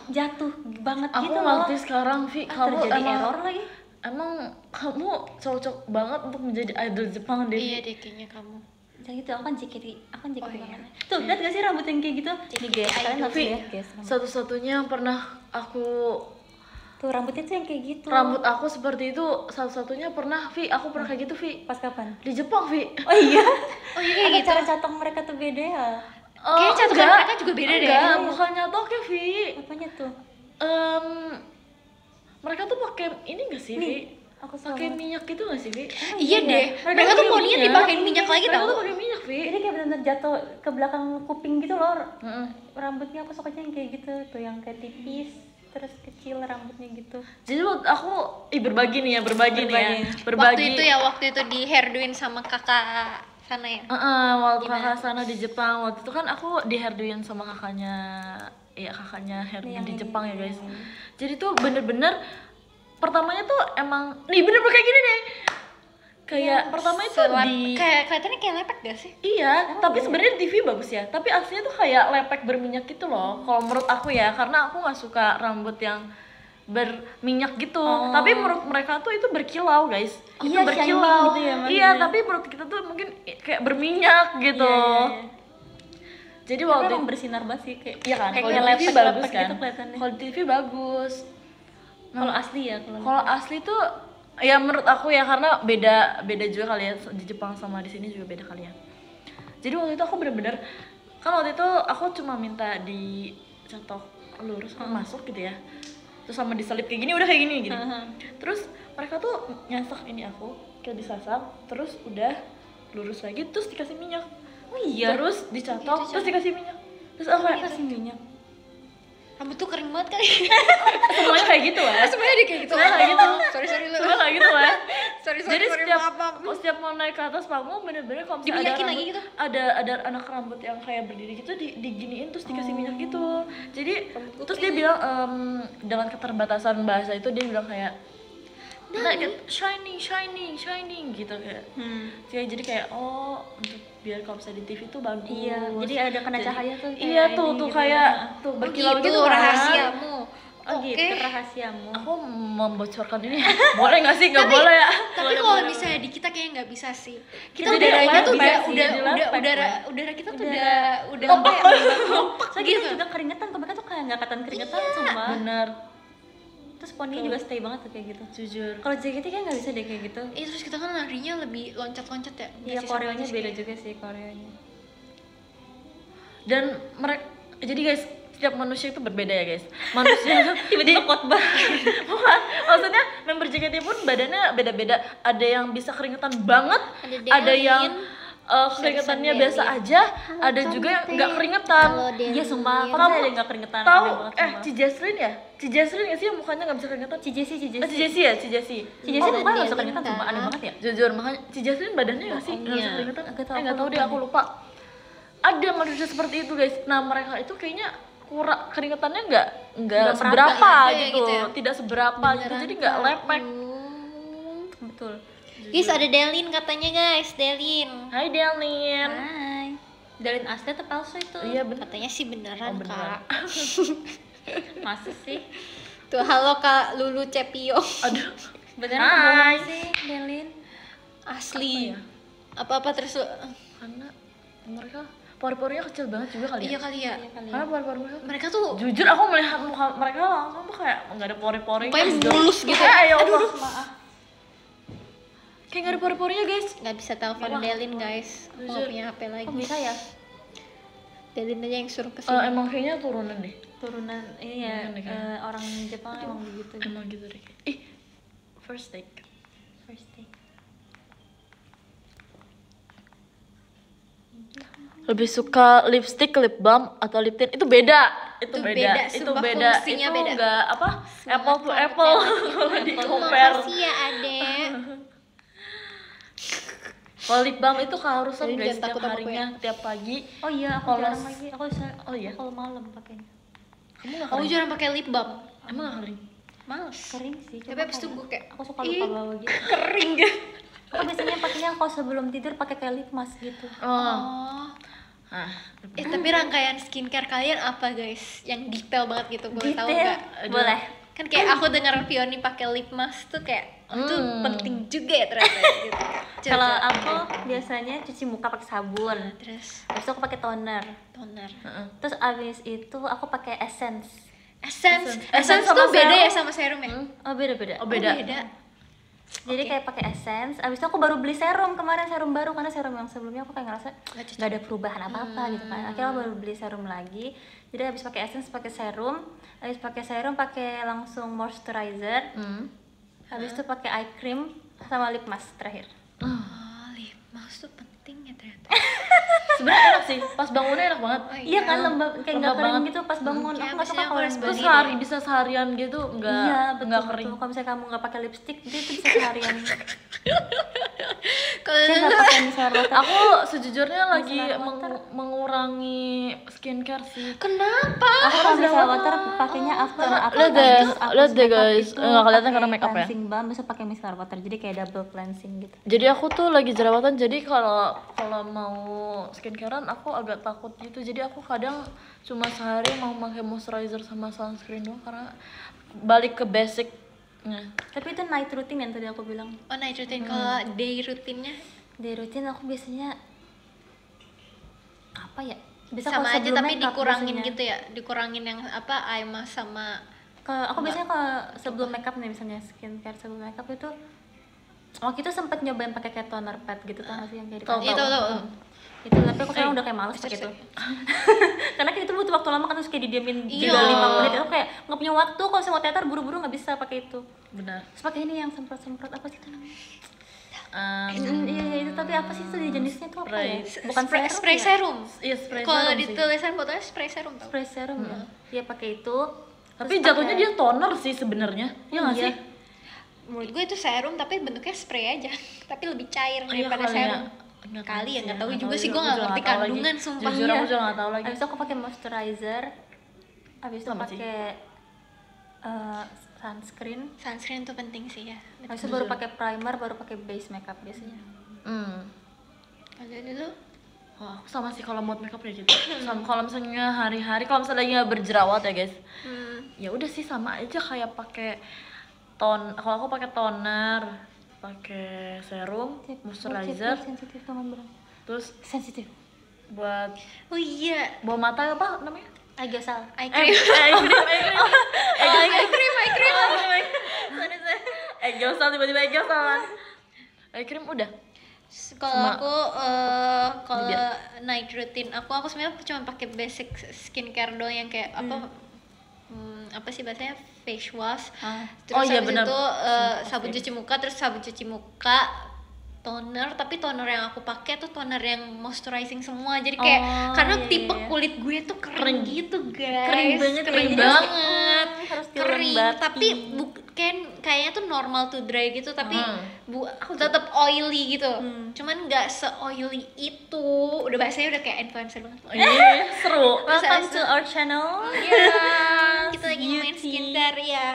jatuh banget Aku gitu loh. ngerti sekarang, Vi. Kamu Terjadi emang error lagi. Emang kamu cocok banget untuk menjadi idol Jepang deh. Iya deh kayaknya kamu. Jangan gitu, aku kan JKT Oh, iya. banget. Tuh, lihat gak sih rambut yang kayak gitu? Nih guys, kalian harus Vi, lihat guys. satu-satunya yang pernah aku Tuh, rambutnya tuh yang kayak gitu. rambut aku seperti itu, satu-satunya pernah, Vi. Aku pernah kayak gitu, Vi. Pas kapan? Di Jepang, Vi. Oh iya. Oh iya kayak Ada gitu. cara catong mereka tuh beda ya. Kayaknya catukan enggak. mereka juga beda deh. Enggak, bukan nyatoknya, Vi. Apanya tuh? Mereka tuh pakai ini gak sih, Vi? Nih, aku Pakai sama. minyak gitu gak sih, Vi? Iya deh. Mereka tuh poninya dipakein minyak lagi Mereka tau. tuh pakai minyak, Vi. Jadi kayak benar-benar jatuh ke belakang kuping gitu loh. Heeh. Rambutnya aku sukanya yang kayak gitu tuh, yang kayak tipis terus kecil rambutnya gitu. Jadi waktu aku berbagi nih ya, berbagi nih ya. Waktu Berbagi. itu ya, waktu itu di hairdoin sama kakak sana ya. Waktu Gimana? kakak sana di Jepang, waktu itu kan aku di hairdoin sama kakaknya, ya kakaknya hairdoin Yang di ini, Jepang ya guys. yang ini. Jadi tuh bener-bener pertamanya tuh emang nih bener-bener kayak gini deh. Kayak pertama itu di kayak kelihatannya kayak lepek gak sih? iya, tapi sebenarnya di TV bagus ya. Tapi aslinya tuh kayak lepek berminyak gitu loh. Kalau menurut aku ya, karena aku nggak suka rambut yang berminyak gitu. Tapi menurut mereka tuh itu berkilau, guys. Itu Iya, berkilau. shining gitu ya, maksudnya. Iya, tapi menurut kita tuh mungkin kayak berminyak gitu. Iya. Jadi Tapi waktu emang bersinar banget sih kayak. iya kan, kayak kalau di TV lepek-lepek bagus kan. gitu kelihatannya. Kalau di TV bagus. Kalau asli ya Kalau asli tuh ya menurut aku ya, karena beda juga kali ya, di Jepang sama di sini juga beda kali ya. Jadi waktu itu aku bener-bener kan waktu itu aku cuma minta dicetok lurus masuk gitu ya, terus sama diselip kayak gini, udah kayak gini gini. Terus mereka tuh nyasak ini aku kayak disasak, terus udah lurus lagi, terus dikasih minyak. Oh iya. Terus dicetok, terus dikasih minyak. Terus aku kayak Kasih minyak. Rambut tuh kering banget kali. Semuanya kayak gitu lah. Semuanya dia kayak gitu. Semuanya kayak gitu. Sorry lu. Semuanya kayak gitu lah. Sorry, Jadi maaf. setiap mau naik ke atas panggung bener-bener kalau misalnya Diminyakin lagi gitu? ada anak rambut yang kayak berdiri gitu diginiin terus dikasih minyak gitu. Jadi terus dia bilang dengan keterbatasan bahasa itu dia bilang kayak shining gitu kayak. Jadi kayak untuk biar kalau misalnya di TV tuh bagus. Iya, jadi ada kena cahaya tuh. Iya tuh gitu kayak ya. tuh berkilau gitu gitu kan. rahasiamu. Oh gitu, rahasiamu. Aku membocorkan ini. Boleh nggak sih? Nggak boleh ya. Tapi kalau misalnya di kita kayaknya nggak bisa sih. Kita Jadi udaranya tuh lepek sih, udah jadi lepek, udara kita tuh Udah- udah Soalnya kita juga keringetan, kalau mereka tuh kayak nggak kelihatan keringetan sumpah. Bener. Terus poninya juga stay banget tuh kayak gitu. Jujur. Kalau JKT kan nggak bisa deh kayak gitu. terus kita kan larinya lebih loncat-loncat ya. Iya, Nggak sih, koreonya sama beda kayak- juga sih koreonya. Dan mereka jadi guys setiap manusia itu berbeda ya guys. Manusia itu Tiba-tiba khotbah. bukan, maksudnya member JKT pun badannya beda-beda. Ada yang bisa keringetan banget, ada yang keringetannya biasa aja, ada juga yang nggak keringetan. Iya sumpah, Kamu kalau saya ada nggak keringetan. Tahu aneh banget, sumpah. Cijesrin ya? Cijesrin nggak sih yang mukanya nggak bisa keringetan? Cijesi Cijessi ya, Cijessi. Cijesi mukanya nggak bisa Delin keringetan sumpah, aneh kan. banget ya. Jujur makanya Cijesrin badannya nggak sih nggak bisa Iya. keringetan? Nggak tahu, Nggak aku tahu deh, lupa aku deh. lupa. Ada manusia seperti itu guys. Nah mereka itu kayaknya kurang keringetannya nggak Nggak seberapa merata ya, gitu, gitu ya. tidak seberapa gitu, jadi nggak lepek. Betul. Guys, ada Delin katanya guys, Delin. Hai Delin. Hai. Dalin asli atau palsu itu? Iya benar. Katanya sih beneran, beneran. Kak. Masa sih? Tuh, halo Kak Lulu Cepio. Aduh. Beneran Hai. apa bohong sih, Dalin? Asli. Apa ya? Apa-apa terus Karena mereka pori-porinya kecil banget juga kali ya. iya kali ya. Karena pori-pori mereka. Mereka tuh Jujur aku melihat muka mereka langsung tuh kayak nggak ada pori-pori. mukanya mulus gitu. Ya Allah. Kayak nggak ada pori-porinya guys. nggak bisa telepon Yalah. Delin guys. Aku nggak Jujur. punya HP lagi. Kok bisa ya? Delin aja yang suruh kesini. Emang kayaknya turunan deh. Turunan ini ya, Iya, nih, kayaknya. orang Jepang emang begitu. Emang gitu deh. First take. First take. Lebih suka lipstick, lip balm atau lip tint? Itu beda. Itu beda. Itu sumpah beda. fungsinya Itu beda. enggak apa? Apple to apple kalau di compare. Makasih ya Adek. Kalau lip balm itu keharusan Jadi guys jangan setiap takut sama harinya, tiap pagi. Oh iya, aku Kalau jarang lagi. Aku bisa. Oh iya? Kalau malam pakainya. Kamu enggak Aku kering? jarang pakai lip balm. Emang enggak kering? Males. Kering sih. Tapi abis itu gue kayak aku suka lupa bawa gitu. kering gitu. Aku biasanya pakainya kalau sebelum tidur pakai kayak lip mask gitu. Oh. Ah, Tapi rangkaian skincare kalian apa guys? Yang detail banget gitu, boleh tahu Detail? nggak? Boleh. Kan kayak aku dengar Pioni pakai lip mask tuh kayak itu penting juga ya ternyata gitu. Kalau Coba. aku biasanya cuci muka pakai sabun. Terus Habis itu aku pakai toner. toner. Terus abis itu aku pakai essence. Essence Essence tuh sama beda serum. ya sama serum ya? Oh beda-beda. Oh, beda. Jadi kayak pakai essence. Abis itu aku baru beli serum kemarin, serum baru karena serum yang sebelumnya aku kayak ngerasa nggak ada perubahan apa-apa gitu kan. Akhirnya aku baru beli serum lagi. Jadi abis pakai essence pakai serum, abis pakai serum pakai langsung moisturizer. Habis itu pakai eye cream sama lip mask terakhir. Oh, lip mask tuh penting ya ternyata. Sebenarnya enak sih. Pas bangunnya enak banget. Oh, Iya kan lembab kayak nggak Lembab kering banget. gitu pas bangun. Kayak Aku nggak suka biasanya kalau aku harus lembab. Terus sehari bisa seharian gitu enggak Iya betul, enggak kering. betul. Kalau misalnya kamu nggak pakai lipstick, dia tuh bisa seharian. Kalau Saya nggak pakai micellar water. Aku sejujurnya lagi Micellar water. mengurangi skincare sih. kenapa? Aku kalau micellar water pakainya after aku Lihat deh, habis lihat deh, makeup guys. itu Nggak kelihatan pakai karena makeup ya. cleansing balm bisa pakai micellar water jadi kayak double cleansing gitu. Jadi aku tuh lagi jerawatan, jadi kalau mau skincarean aku agak takut gitu. Jadi aku kadang cuma sehari mau pakai moisturizer sama sunscreen doang karena balik ke basicnya. Tapi itu night routine yang tadi aku bilang. Oh, night routine. Kalau day rutinnya Day routine aku biasanya apa ya? Bisa sama kalau aja sebelum tapi makeup dikurangin biasanya. gitu ya. Dikurangin yang apa eye mask sama Aku biasanya kalau sebelum makeup nih misalnya skincare sebelum makeup itu waktu itu sempat nyobain pakai kayak toner pad gitu tau gak sih yang kayak Tahu, itu tuh. itu tapi aku sekarang udah kayak males pakai itu karena kan itu butuh waktu lama kan terus kayak didiamin Iya. 3-5 menit itu kayak nggak punya waktu kalau saya mau teater buru-buru nggak bisa pakai itu Benar. terus pakai ini yang semprot-semprot apa sih itu namanya Iya itu, tapi apa sih itu jenisnya tuh apa ya? Bukan spray ya? serum. Iya, spray Kalau serum di sih. tulisan botolnya spray serum tau. Spray serum ya. Iya pakai itu. Tapi Terus jatuhnya pakai- dia toner sih sebenarnya. Iya nggak Iya. sih? Menurut gue itu serum tapi bentuknya spray aja. Tapi lebih cair Iya, daripada kali ya. serum. Nggak Kali ya, sih, nggak tahu nggak juga tahu sih, gue nggak juga ngerti nggak tahu kandungan lagi. sumpah. Jujur Iya. aku juga nggak tahu lagi. Habis itu aku pakai moisturizer. Habis itu Sama sih. pakai sunscreen. Sunscreen tuh penting sih ya. Habis itu baru pakai primer, baru pakai base makeup biasanya. Kalau dulu Oh, aku sama sih kalau mood makeup kayak gitu. Sama kalau misalnya hari-hari, kalau misalnya lagi nggak berjerawat ya guys, ya udah sih sama aja kayak pakai kalau aku pakai toner, pakai serum, moisturizer, Sensitif banget bro. terus Sensitif. buat oh iya, bawah mata apa namanya? Agasal. eye cream. Egosal tiba-tiba egosal. Eye cream udah. Kalau Sama aku kalau night routine aku sebenarnya cuma pakai basic skincare doang yang kayak apa sih bahasanya, face wash. Terus Oh iya, habis benar. itu sabun cuci muka, terus sabun cuci muka, toner, tapi toner yang aku pakai tuh toner yang moisturizing semua. Jadi kayak Oh, karena iya, tipe iya. kulit gue tuh kering gitu, guys. Kering banget, kering ya. banget. Harus Kering, dilembati. tapi kayaknya tuh normal to dry gitu, tapi aku tetap oily gitu. Cuman nggak se-oily itu. Udah bahasanya udah kayak influencer banget. Iya, seru. Welcome to our channel. Iya, kita lagi main beauty.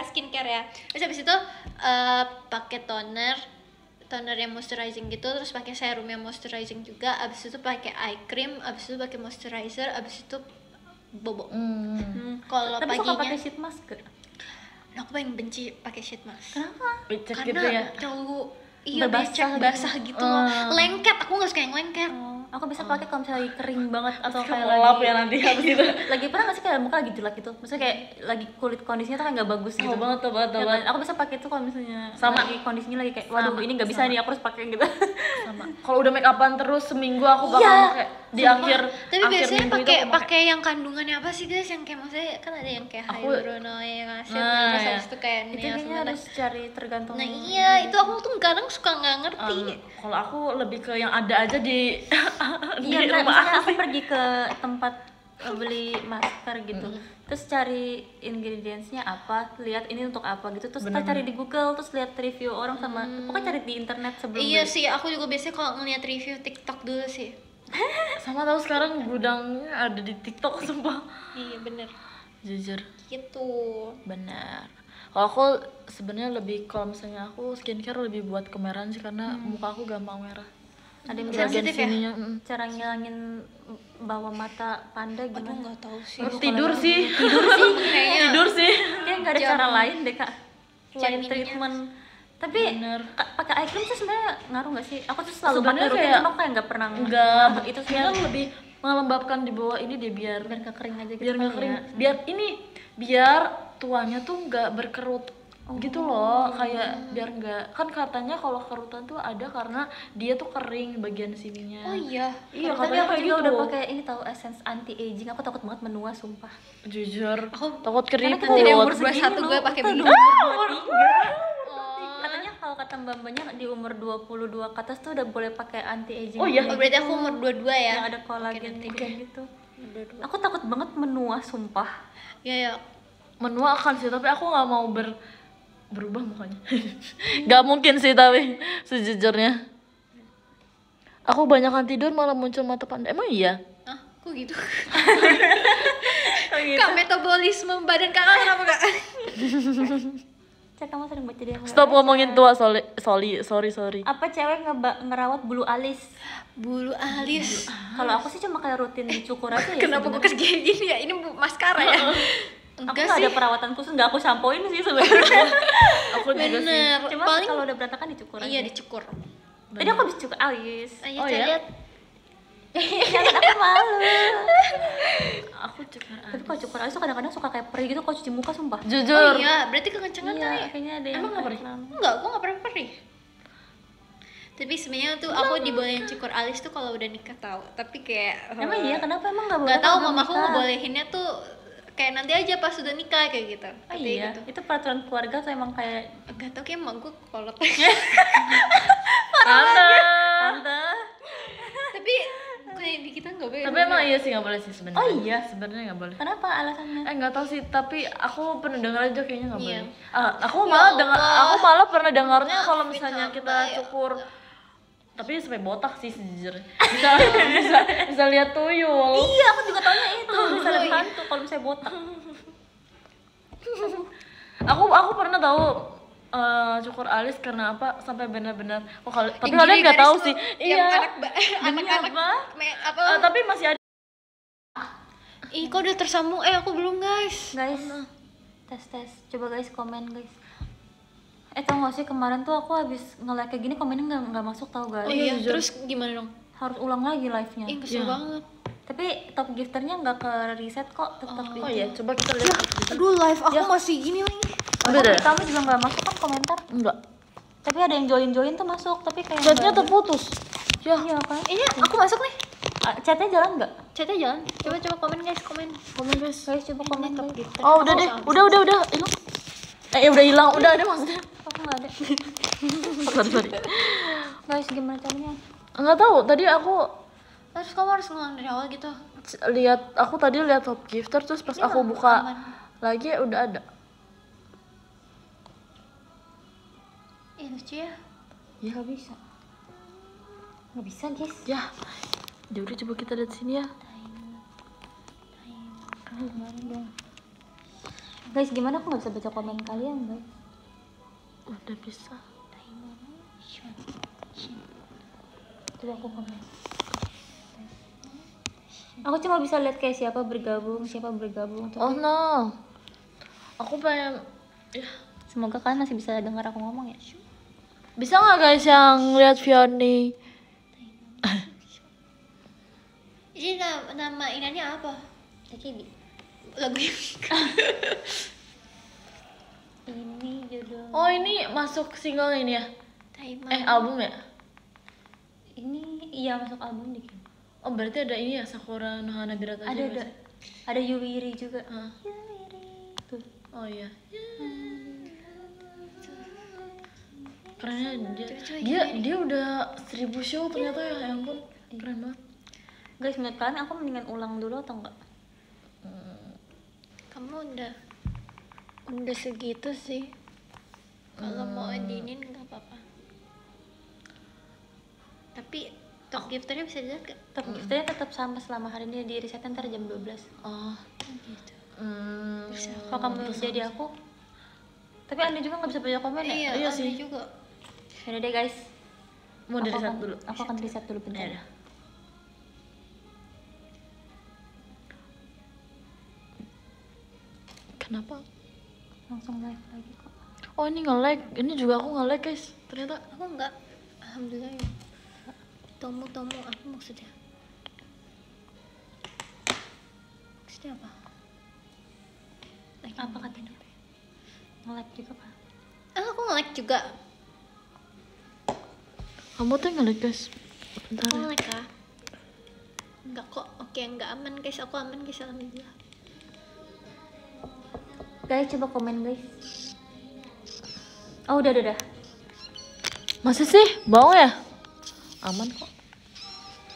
skincare ya. Terus habis itu pakai toner yang moisturizing gitu, terus pakai serum yang moisturizing juga, abis itu pakai eye cream, abis itu pakai moisturizer, abis itu bobo. Kalau Tapi suka pakai paginya, sheet mask gak? aku paling benci pakai sheet mask. Kenapa? Becek Karena gitu ya. terlalu iya Berbasah becek gitu. basah gitu loh. Lengket, aku nggak suka yang lengket. Aku bisa pakai kalau misalnya lagi kering banget atau kayak Ngelap lagi ya nanti habis itu. lagi pernah nggak sih kayak muka lagi jelek gitu, maksudnya kayak lagi kulit kondisinya tuh kayak nggak bagus gitu. Oh, banget tuh, banget tuh, Ya kan? banget. Aku bisa pakai itu kalau misalnya Sama. lagi kondisinya lagi kayak waduh ini nggak bisa nih, aku harus pakai gitu. Sama. Kalau udah make upan terus seminggu aku bakal Iya, pakai di sumpah. akhir Tapi akhir biasanya minggu itu pakai aku pakai. pakai yang kandungannya apa sih guys, yang kayak maksudnya kan ada yang kayak Aku- hyaluronic acid, Nah, terus iya. habis itu kayak Itu kayaknya niacinamide. harus cari tergantung. Nah iya, itu aku tuh kadang suka nggak ngerti. Kalau aku lebih ke yang ada aja di di Iya, rumah misalnya aku. aku pergi ke tempat beli masker gitu, terus cari ingredientsnya apa, lihat ini untuk apa gitu, terus kita cari di Google, terus lihat review orang sama, pokoknya cari di internet sebelum Iya beli. sih, aku juga biasanya kalau ngeliat review TikTok dulu sih. Sama tahu sekarang gudangnya ada di TikTok sumpah. Iya bener, Jujur, gitu. benar. Kalau aku sebenarnya lebih, kalau misalnya aku skincare lebih buat kemerahan sih, karena muka aku gampang merah. Ada yang Bagian Sensitif ya? sininya, cara ngilangin bawah mata panda Aduh gimana? nggak tahu sih. tidur sih. Kayaknya Tidur sih. Kayak nggak ada cara lain deh kak, selain ininya. treatment. Tapi Bener. pakai eye cream tuh sebenarnya ngaruh nggak sih? Aku tuh selalu pakai Sebenarnya rutin, kayak cuma aku kayak nggak pernah Enggak, itu itu sih kan lebih melembabkan di bawah ini deh, biar biar nggak kering aja gitu. biar nggak kali kering, ya. biar ini biar tuanya tuh nggak berkerut gitu loh, kayak biar nggak, kan katanya kalau kerutan tuh ada karena dia tuh kering bagian sininya. oh iya. Iya, Tapi katanya aku kayak juga gitu. udah pakai ini tahu essence anti aging. Aku takut banget menua sumpah. Jujur, Aku takut Karena keriput. kan tidak umur umur 21 segini gue loh. pakai Kita begini. umur 23. Katanya kalau kata mbak-mbaknya di umur 22 ke atas tuh udah boleh pakai anti aging. Oh iya? Oh, berarti aku umur 22 ya. Yang ada kolagen nanti kayak gitu. Aku takut banget menua sumpah. Iya ya. Menua akan sih, tapi aku nggak mau berubah mukanya. Nggak mungkin sih, tapi sejujurnya aku banyakan tidur malah muncul mata panda. Emang iya? Ah, kok gitu? Kak, metabolisme badan kakak kenapa kak? Cek kamu sering baca dia. Stop ngomongin tua, sorry. Apa cewek ngerawat bulu alis? Bulu alis. Kalau aku sih cuma kayak rutin dicukur aja ya. Kenapa gue sebenarnya. kayak gini ya? Ini maskara ya? Aku Enggak nggak sih. ada perawatan khusus, nggak aku sampoin sih sebenarnya. Aku juga sih. Bener. Cuma Paling kalau udah berantakan dicukur aja. iya dicukur. Tadi aku habis cukur alis. Ayo Oh, saya ya? lihat. Jangan aku malu. Aku cukur Tapi kalau cukur alis tuh kadang-kadang suka kayak perih gitu kalau cuci muka sumpah. jujur. Oh iya, berarti kekencengan kali ya? Kayaknya ada yang Emang nggak perih? Enggak, gue gak pernah perih. Tapi sebenarnya tuh aku dibolehin cukur alis tuh kalau udah nikah tau. Tapi kayak Emang iya, kenapa emang nggak boleh? nggak tahu, kalau mamaku nikah? ngebolehinnya tuh kayak nanti aja pas sudah nikah kayak gitu. Oh Katanya iya, gitu. itu peraturan keluarga tuh emang kayak Gak tau, kayak emak gue kolot. Tante. Tapi kayak di kita nggak boleh. Tapi emang iya sih nggak boleh sih sebenarnya. Oh iya? Sebenarnya nggak boleh. Kenapa alasannya? Nggak tahu sih, tapi aku pernah dengar aja kayaknya nggak Iya. boleh. Aku malah pernah dengarnya kalau Maafin misalnya hamba, kita ya cukur, Allah. tapi sampai botak sih sejujurnya. Bisa lihat tuyul. Iya, aku juga taunya itu. Bisa lihat hantu kalau misalnya botak. Aku pernah tahu cukur alis karena apa sampai benar-benar. Tapi Yang kalian gini nggak tahu garis sih. tuh, yang anak-anak apa? Tapi masih ada. Ih, kok udah tersambung? Aku belum, guys. Guys, tes. Coba guys komen guys. Tau gak sih kemarin tuh aku habis nge-like kayak gini komennya nggak masuk tau guys. Oh iya, terus gimana dong? Harus ulang lagi live-nya. Ih, kesel Iya. banget. Tapi top gifternya nggak ke reset kok, tetap Oh iya, coba kita lihat. Aduh, live aku masih gini lagi. Udah deh. Kamu juga nggak masuk kan komentar? Enggak. Tapi ada yang join tuh masuk, tapi kayak Chatnya nggak ada. terputus. Ya. Iya kan? Ini aku masuk nih. Chatnya jalan nggak? Chatnya jalan. Coba komen guys, komen. Komen guys. Guys coba komen Top guys. gifter. Oh udah deh, udah hilang. Udah hilang, udah ada maksudnya. Aku nggak ada. Sorry. Guys gimana caranya? Enggak tahu, tadi aku Terus kamu harus ngulang dari awal gitu. aku tadi lihat top gifter terus pas aku buka lagi udah ada. Ih, lucu ya. Nggak bisa. Nggak bisa guys. Ya. Udah coba kita lihat sini ya. Gimana dong? Guys gimana aku nggak bisa baca komen kalian guys? Udah bisa. Coba aku komen. Aku cuma bisa lihat kayak siapa bergabung. Oh no. Aku pengen ya. Semoga kalian masih bisa dengar aku ngomong ya. Bisa nggak guys yang lihat Fioni? Ini nama inanya apa? AKB. Lagu yang Ini judul. Oh ini masuk single ini ya? Taiman. Album ya? Ini iya masuk album dikit. Oh berarti ada ini ya Sakura no Hanabira tadi. Ada. Ada Yuwiri juga. Ah. Tuh. Oh iya. Kerennya Coba dia udah 1000 show ternyata ya ampun. Keren banget. Guys menurut kalian aku mendingan ulang dulu atau enggak? Kamu udah segitu sih. Kalau mau edinin nggak apa-apa. Tapi top gifternya bisa dilihat gak? Top gifternya tetap sama selama hari ini di reset ntar jam 12. Oh. Gitu. Kalau kamu jadi aku. Tapi Anda juga nggak bisa baca komen ya? Iya Anda sih. juga. Yaudah deh guys. Mau dari Aku satu akan- dulu. Aku akan reset dulu bentar. Ya udah. Kenapa? Langsung live lagi kok. Oh ini nge-lag. Ini juga aku nge-lag guys. Ternyata. Aku enggak. Alhamdulillah ya. Tomo apa maksudnya? Maksudnya apa? Apa katanya? Nge-live juga pak? Aku nge-like juga. Kamu tuh nge-lag guys. Bentar Aku ya. nge-like kah? Enggak kok. Oke, enggak aman guys. Aku aman guys, alhamdulillah. Guys coba komen guys. Oh udah. Masa sih? Bohong ya? Aman kok.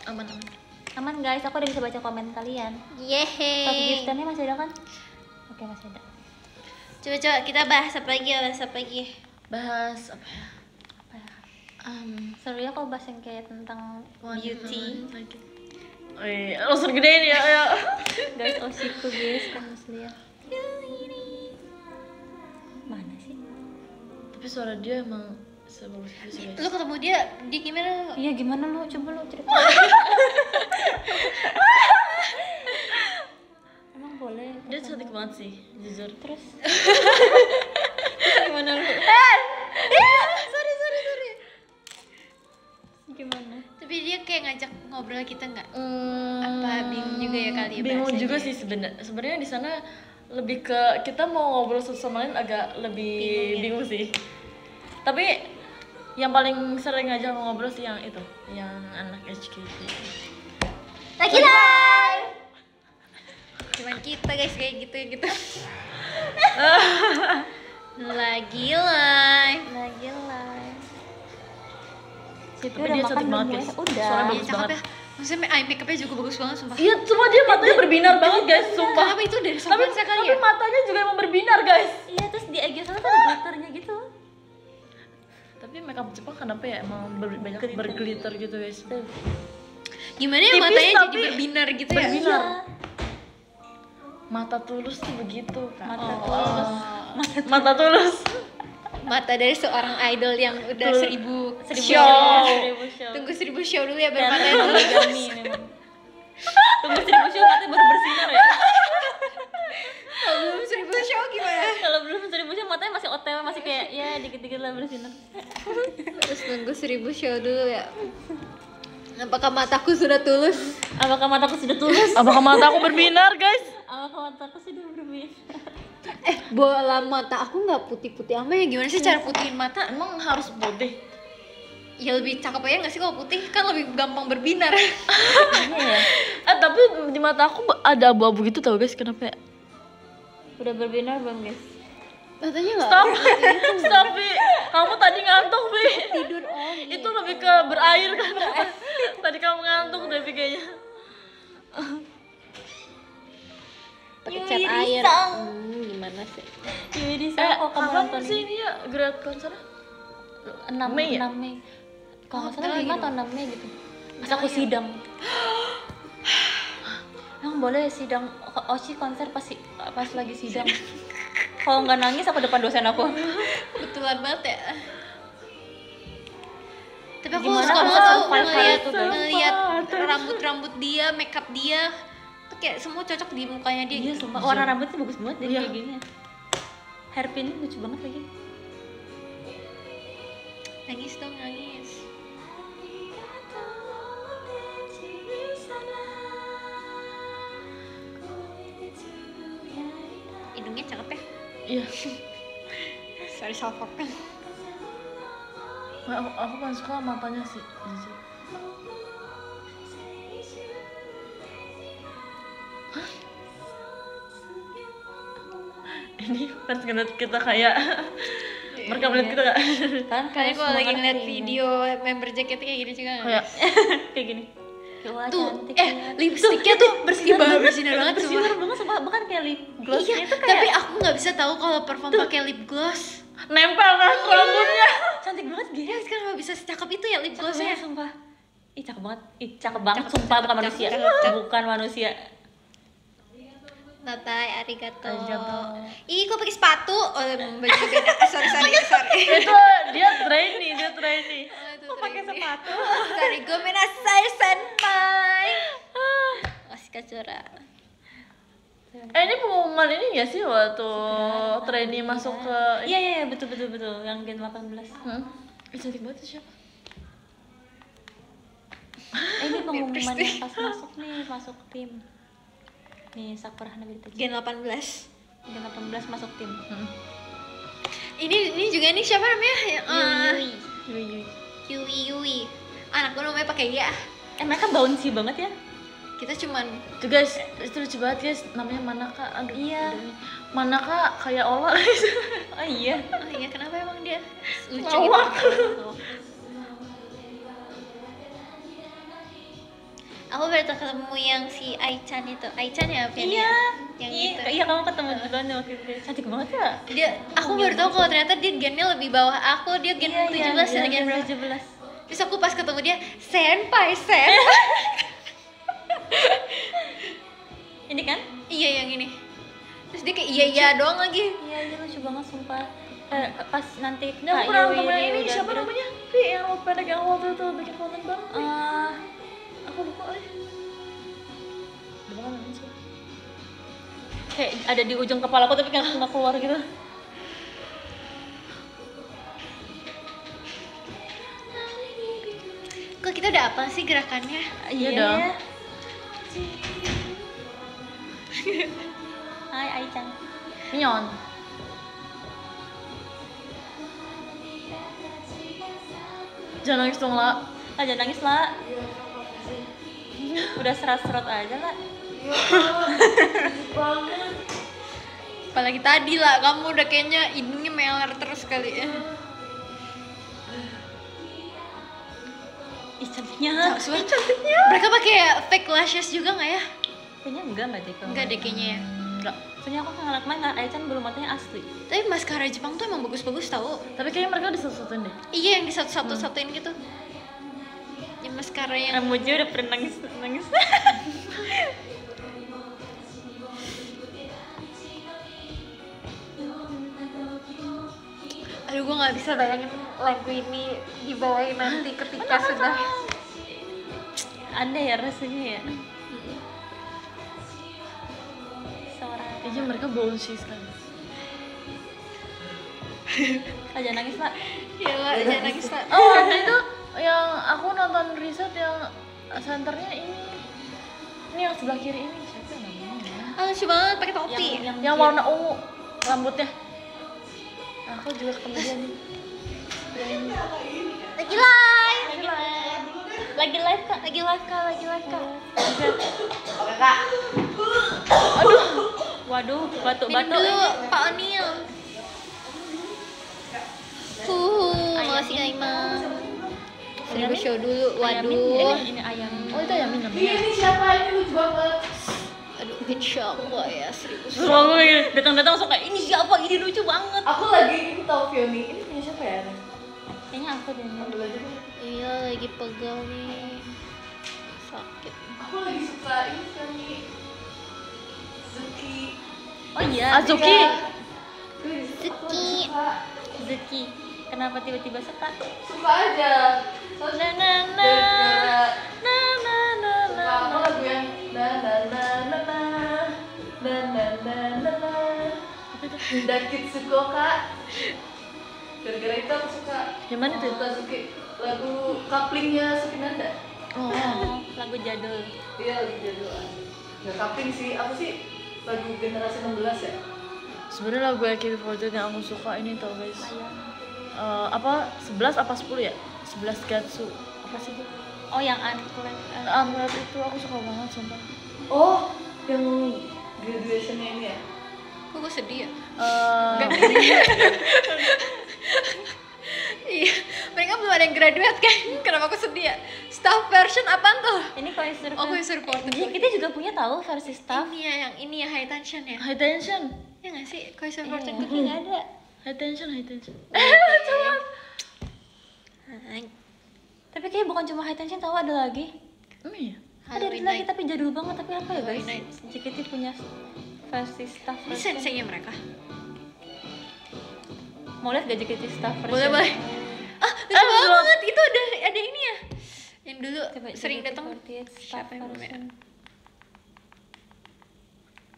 Aman. Aman guys, aku udah bisa baca komen kalian. Top Yeay. gifternya masih ada kan? Oke masih ada. Coba kita bahas apa lagi ya? Bahas apa ya? Apa ya? Seru ya kalau bahas yang kayak tentang beauty. Langsung gedein ya. Guys, osiku guys, kamu harus lihat. Mana sih? Tapi suara dia emang sebagus itu sih guys. Lu ketemu dia gimana? Iya gimana lu? Coba lu cerita. Emang boleh? Dia cantik banget sih, jujur. Terus? Gimana lu? Sorry. Gimana? Tapi dia kayak ngajak ngobrol kita nggak? Apa bingung juga ya kali ya Bingung bahasanya? juga sih sebenarnya di sana lebih ke kita mau ngobrol satu sama lain agak lebih bingung sih. Tapi yang paling sering ngajak ngobrol sih yang itu, yang anak HKT. Lagi live. Cuman kita guys kayak gitu. Lagi live. Sipil Tapi udah dia makan cantik belum banget, ya? guys. Udah. Suaranya Iya, bagus cakep banget. ya. Maksudnya eye make upnya juga bagus banget sumpah. Iya, cuma dia matanya berbinar banget guys, sumpah. Kenapa itu dari Tapi sopan sekali tapi ya? matanya juga emang berbinar guys. Iya, terus di IG sana tuh ada glitternya gitu. Tapi makeup Jepang kenapa ya emang banyak berglitter gitu guys. Gimana ya Tipis matanya jadi tapi berbinar gitu ya? berbinar. Iya. Mata tulus tuh begitu kan. Mata tulus. Mata tulus. Mata dari seorang idol yang udah Tuh. 1000 Show. show. 1000 show. Tunggu 1000 show dulu ya baru Dan matanya tulus. monogami memang. Tunggu 1000 show matanya baru bersinar ya. Kalau belum 1000 show gimana? Kalau belum 1000 show matanya masih OTW, masih kayak ya dikit-dikit lah bersinar. Terus nunggu 1000 show dulu ya. Apakah mataku sudah tulus? Apakah mataku sudah tulus? Apakah mata aku berbinar guys? Apakah mataku sudah berbinar? Bola mata aku nggak putih-putih amat ya? Gimana sih cara putihin mata? Emang harus putih? Ya lebih cakep aja nggak sih kalau putih? Kan lebih gampang berbinar. Iya. Tapi di mata aku ada abu-abu gitu tau guys, kenapa ya? Udah berbinar belum guys? Matanya nggak? Stop, stop Vi. Kamu tadi ngantuk Vi. Tidur Itu lebih ke berair kan? Tadi kamu ngantuk deh Vi kayaknya. pakai cat air. Gimana sih? Yudi Sang kok kamu Kapan nonton sih ini ya grad konsernya? 6 Mei ya? 6 Mei. Kalau nggak salah bentar 5 lagi atau 6 Mei gitu. Pas aku sidang. Emang boleh sidang Oci konser pas lagi sidang. Kalau nggak nangis aku depan dosen aku. Betulan banget ya. Tapi aku Gimana suka kalau banget tau survive hari itu, guys? ngeliat rambut-rambut dia, makeup dia tuh kayak semua cocok di mukanya dia Iya gitu. sumpah, warna rambutnya bagus banget deh Iya. kayak gini. Hairpinnya lucu banget lagi. Nangis dong, nangis. Hidungnya cakep ya. Iya. Sorry salfok kan. Aku paling suka matanya sih, jujur. Hah? Ini fans ngeliat kita kayak mereka melihat kita gak? Kan Kalian kalau lagi semangat ngeliat nih. video member jacket kayak gini juga nggak? Kayak kayak gini. Wah, Tuh, cantik lipstiknya tuh bersinar banget, bersinar banget bersinar sumpah. banget sumpah, bahkan kayak lip gloss Iya, itu kayak tapi aku nggak bisa tahu kalau perform pakai lip gloss. nempel kan rambutnya. cantik banget gitu. Dia sekarang nggak bisa secakep itu ya lip Cakep glossnya. banget sumpah. Ih cakep banget. Ih cakep banget Cakep, sumpah, bukan cakep, manusia. cakep. Bukan manusia. Bye arigato. Arigato. Ih, kok pakai sepatu? Oh, baju beda. Sorry. Itu dia trainee. Kok pakai sepatu? Sorry, gomenasai senpai. Masih kacura. Ini pengumuman ini nggak sih waktu trainee masuk ke Iya betul yang Gen 18. cantik banget tuh siapa? Ini pengumuman yang pas masuk tim. Nih Sakura Hanabita Gen 18. Gen 18 masuk tim. Ini juga nih siapa namanya? Yui. Yui. Anak gue namanya pakai ya. Mereka bouncy banget ya. Kita cuman Tuh guys, itu lucu banget guys, namanya Manaka. Aduh, Iya. aduh. Manaka kayak Ola guys. Oh iya. oh iya, kenapa emang dia lucu Lawak. gitu? Aku baru ketemu yang si Aichan itu. Aichan ya Vian, Iya. ya? Yang itu. Iya kamu ketemu duluan waktu itu. Cantik banget ya. Dia, aku baru tahu kalau ternyata dia gennya lebih bawah aku. Dia gen 17 ya, gen berapa? 17. Terus aku pas ketemu dia, senpai. Ini kan? Iya yang ini. Terus dia kayak iya doang lagi. Iya, dia lucu banget sumpah. Pas nanti Ini aku Kak pernah Yui temen ini udah siapa namanya? Vi yang rambut pendek yang waktu itu bikin konten bareng. Aku lupa lagi. Lupa kan namanya siapa? kayak ada di ujung kepala aku tapi nggak keluar gitu. Kok kita udah apa sih gerakannya? Iya dong. Hai Aichan. Minyon. Jangan nangis dong, La. Jangan nangis lah. Udah serat-serat aja lah. Apalagi tadi lah, kamu udah kayaknya hidungnya meler terus kali ya. cantiknya. Mereka pakai fake lashes juga nggak ya? Kayaknya enggak deh kalau. Enggak deh kayaknya ya. Enggak. Soalnya aku ngeliat main Aichan bulu matanya asli. Tapi maskara Jepang tuh emang bagus-bagus tau. Tapi kayaknya mereka disatu-satuin deh. Iya yang di satu-satuin gitu. Yang maskara yang Emoji udah pernah nangis. aduh gue nggak bisa bayangin lagu ini dibawain nanti ketika sudah Aneh ya rasanya ya. Seorang Iya mereka bouncy sekali. aja nangis lah. ya lah jangan nangis lah. Oh ada itu yang aku nonton riset yang senternya ini yang sebelah kiri ini siapa namanya? lucu banget pakai topi Yang warna ungu rambutnya. Aku juga ketemu dia nih. lagi live Lagi live kak. Waduh, minum batuk-batuk. dulu Pak Onil makasih Kak Imam seribu show dulu waduh Ini ayam. Oh itu ayam minum. Ini siapa ini lucu banget. aduh insya Allah ya 1000 show. Terus aku datang-datang langsung kayak ini siapa? Ini lucu banget. Aku lagi ini tau Fioni. Ini punya siapa ya? Kayaknya aku deh. Ambil aja deh. iya lagi pegal nih sakit Aku lagi suka ini Fioni. Zuki. Oh iya. Azuki. Zuki. Zuki. Kenapa tiba-tiba suka? Suka aja. Na na na Gara-gara na na na suka apa lagu yang na na na na na na na na na na Dakit Sukoka. Gara-gara itu aku suka. Yang mana tuh? Suka Zuki. Lagu couplingnya Sukinanda. Oh. lagu jadul. Iya lagu jadulan. Nggak coupling sih. Apa sih? Lagu generasi 16 ya? Sebenarnya lagu AKB48 yang aku suka ini tau guys. Apa 11 apa 10 ya? 11 Gatsu. Apa sih itu? Oh yang Unplugged. Unplugged itu aku suka banget sumpah. Oh, yang graduation-nya ini ya? kok gue sedih ya Eh, iya mereka belum ada yang graduate kan kenapa aku sedih ya staff version apaan tuh Ini Koizuru. oh gue suruh porter Kita juga punya tahu versi staff. ini ya high tension ya high tension. ya nggak sih koi suruh porter Tapi nggak ada. High tension, high tension. Tapi kayak bukan cuma high tension, tahu ada lagi. Iya. Ada Halloween lagi Night. tapi jadul banget. Tapi apa ya guys? Halloween Night. JKT punya versi staff ini version. senseinya mereka Mau lihat gak JKT staff version? boleh boleh ah lucu banget itu ada ini ya yang dulu Coba sering JKT datang 48 staff siapa yang namanya version.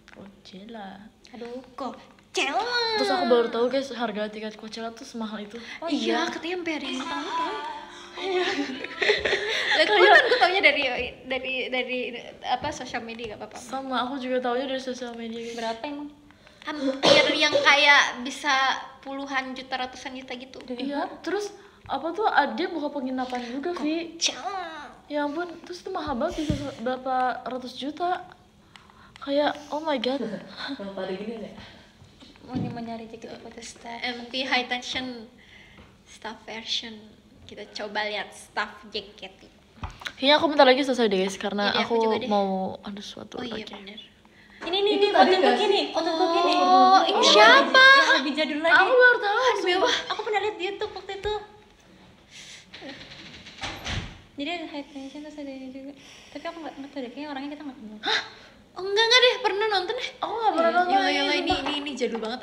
Coachella. aduh kok Cela Terus aku baru tahu guys harga tiket Coachella tuh semahal itu. oh iya katanya sampai hari ini tahun gue taunya dari apa sosial media gak apa-apa Sama aku juga taunya dari sosial media. Guys. Berapa emang? hampir yang kayak bisa puluhan juta ratusan juta gitu Iya. Terus apa tuh dia buka penginapan juga Vi. Cela Ya ampun, terus itu mahal banget bisa berapa ratus juta. Kayak oh my god. Kenapa ada gini ya? Mau nyari JKT48 staff. MP High Tension staff version kita coba lihat staff JKT Kayaknya aku bentar lagi selesai deh guys karena Iya, aku aku juga deh. mau ada sesuatu oh iya lagi. bener Ini Itu tadi konten nggak begini, konten begini. oh ini siapa Yang lebih jadul lagi. Aku baru tahu. Sumpah. Aku pernah lihat di YouTube waktu itu. Jadi ada high tension terus ada ini juga. Tapi aku nggak tahu deh, kayaknya orangnya kita nggak kenal. oh enggak deh pernah nonton deh Aku nggak pernah nonton. Yola ini jadul banget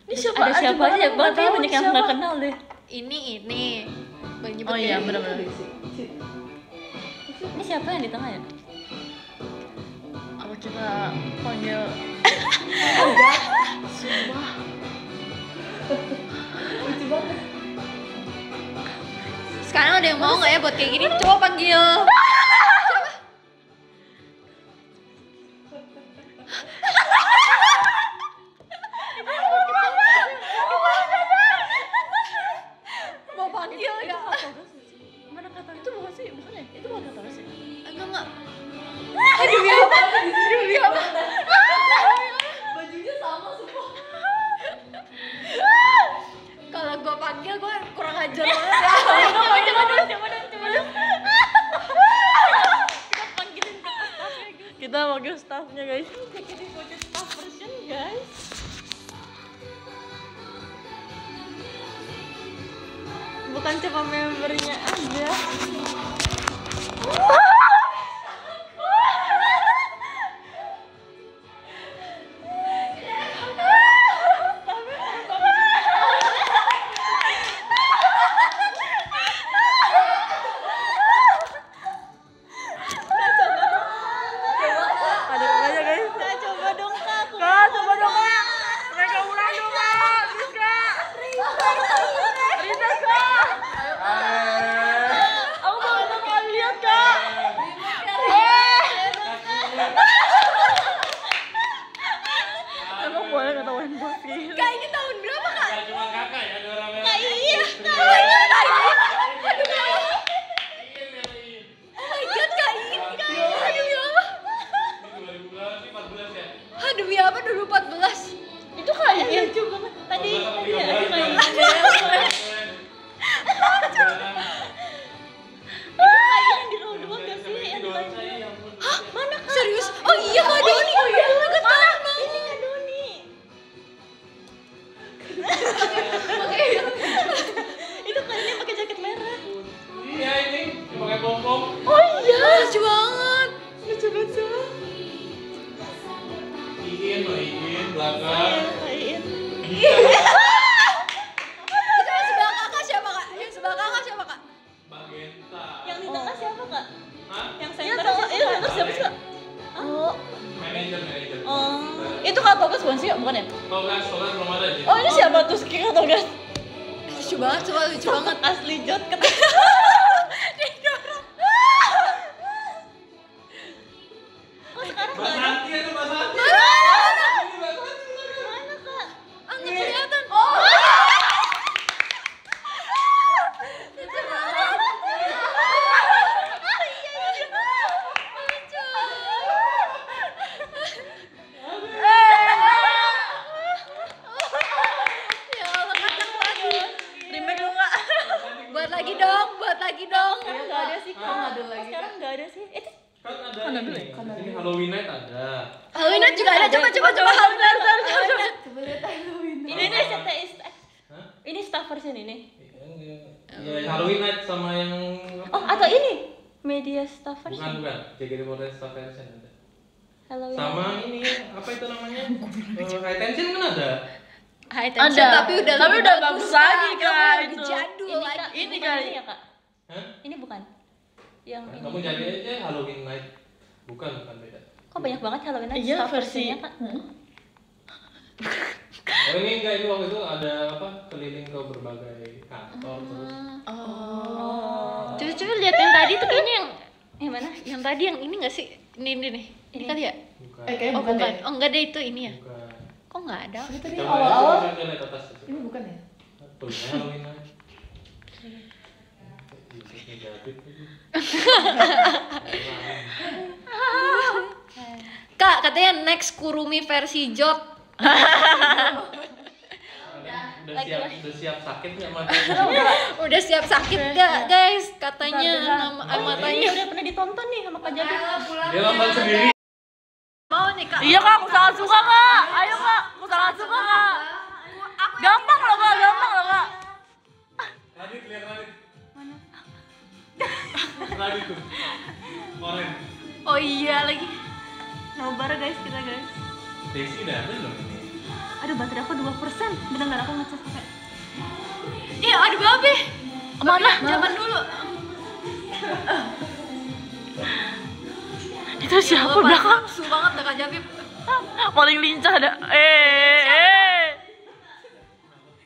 Ini siapa? Ada siapa aja? Aku nggak Banget tahu banyak yang siapa. nggak kenal deh. ini banyak Oh iya benar-benar. Ini siapa yang di tengah ya? Apa kita panggil? Sumpah. Lucu banget. sekarang ada yang mau nggak ya buat kayak gini coba panggil mau panggil nggak Mana kata itu bukan sih? Bukan ya? Itu bukan kata sih. enggak aduh ya apa Bajunya sama semua. kalau gue panggil gue kurang ajar banget ya Coba dong. guys. Ini budget staff version guys. Bukan cuma membernya aja. Kak, ini tahun berapa, Kak? Gak cuma kakak ya, ada orang yang Kak, iya. Kak, iya, Kak, iya. Aduh, ya Allah. Oh my God, Kak, iya. Aduh, ya Allah. Ini 2000 sih, 14 ya? Ah, demi apa 2014? Itu kayaknya juga tadi ya, di row 2 gak sih? Hah? Mana, Kak? Serius? Oh iya, Kak Doni. Oh iya, Kak Doni. Ini Kak Doni. Itu kayaknya pakai jaket merah. Iya ini, pakai pom-pom. Oh iya. Lucu banget. Lucu-lucu. Iin belakang. Kain. Itu yang sebelah kakak siapa, Kak? Yang sebelah kakak siapa, Kak? Mbak Genta. Yang di tengah siapa kak? Hah? Yang center siapa? Siapa sih kak? Oh, Manajer. oh, itu kak Togas bukan sih kak? Bukan ya? Togas belum ada sih. Oh ini siapa tuh kak Togas? Lucu banget, coba lucu banget. Asli jod ket. Kok sekarang Mbak nggak ada? Santi ada Mbak Santi. Ini Mbak Santi. Mana kak? Ah, nggak kelihatan. Oh. Lucu banget. Lucu. Ya Allah, kacang lagi. Remake dong kak. Buat lagi dong, buat lagi dong. Nggak ada sih kak. Nggak ada lagi. Sekarang nggak ada sih. Itu Kan ada ini. Ini Halloween Night ada. Halloween juga ada. Coba Halloween. Coba lihat Halloween. ini Hah? ini staff version ini. Ya, Halloween Night sama yang Oh atau ini media staff version. bukan. JKT48 Staff Version ada. Halloween. Sama ini apa itu namanya? High Tension kan ada. High tension, tapi udah bagus lagi kak lebih itu. jadul Ini lagi. kak, ini bukan kali ini ya kak. Hah? Ini bukan. Yang ini. Kamu jadi aja Halloween Night. Bukan beda. Kok banyak banget Halloween aja Iya, staff versi. versionnya kak. Oh ini enggak, ini waktu itu ada apa keliling ke berbagai kantor terus. Oh. Coba lihat yang tadi tuh kayaknya Yang mana? yang tadi yang ini nggak sih? Ini nih. Ini kali ya? Bukan. Kayaknya Oh bukan bukan. deh. Oh enggak deh itu ini ya. Bukan. Kok nggak ada? Tapi tadi Coba awal-awal coba lihat atas itu. ini bukan ya? Tulisnya Halloween Night. Negatif lagi. Kak, katanya next Kurumi versi Jot. Udah siap sakit nggak mata? Udah siap sakit nggak guys? Katanya Bentar. matanya. Ini udah pernah ditonton nih sama Kak Jadi. Dia nonton sendiri. Mau nih Kak? Iya kak, aku sangat suka kak. Ayo kak, aku sangat suka kak. Gampang loh kak. Radit lihat Radit. Mana? Radit tuh. Oren. Oh iya lagi. Nobar guys kita guys. Desi udah ada belum ini? Aduh baterai aku 2%. Benar-benar aku ngecas pakai. Iya, aduh babe. Mana? Zaman dulu. Itu siapa belakang? Nafsu banget dah Kak Jabib. Paling lincah ada.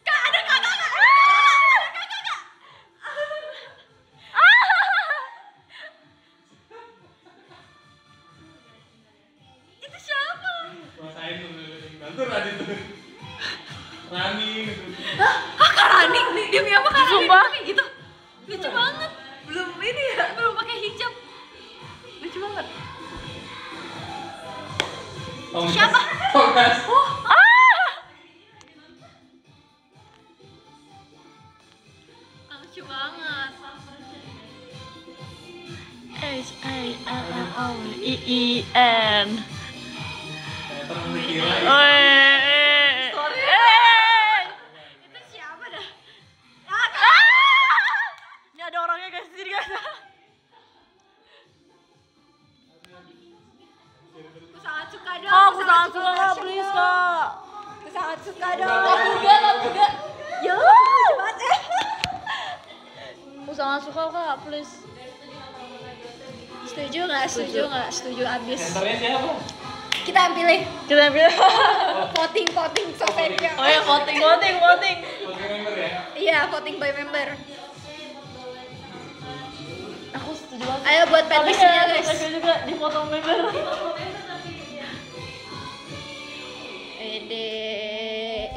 Kak, ada kakak. Itu siapa? Rasain tuh bantu Radit tuh. Rani gitu. Hah, Kak Rani? Demi apa Kak Rani Sumpah. pakai gitu? Lucu banget. Belum ini ya, belum pakai hijab. Lucu banget. Siapa? Togas. Lucu banget. H-A-L-L-O-E-E-N sangat suka kak, please kak. Aku sangat suka dong. Kamu enggak. Ya, cepat ya. Aku sangat suka kak, please. Setuju nggak? Setuju abis. Senternya siapa? Kita yang pilih. Voting sosmed-nya. Oh ya, voting. Voting member ya? Iya, voting by member. Aku setuju banget. Ayo buat petisinya guys. Aku juga di foto member.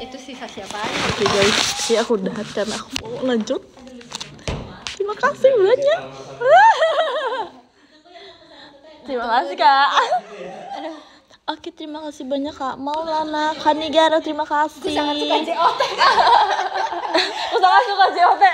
Itu sisa siapa aja? Oke guys, ya aku udah karena aku mau lanjut. Terima kasih banyak. Terima kasih kak. Oke, terima kasih banyak kak Maulana, Kanigara, terima kasih. Sangat suka JOT. Aku sangat suka JOT.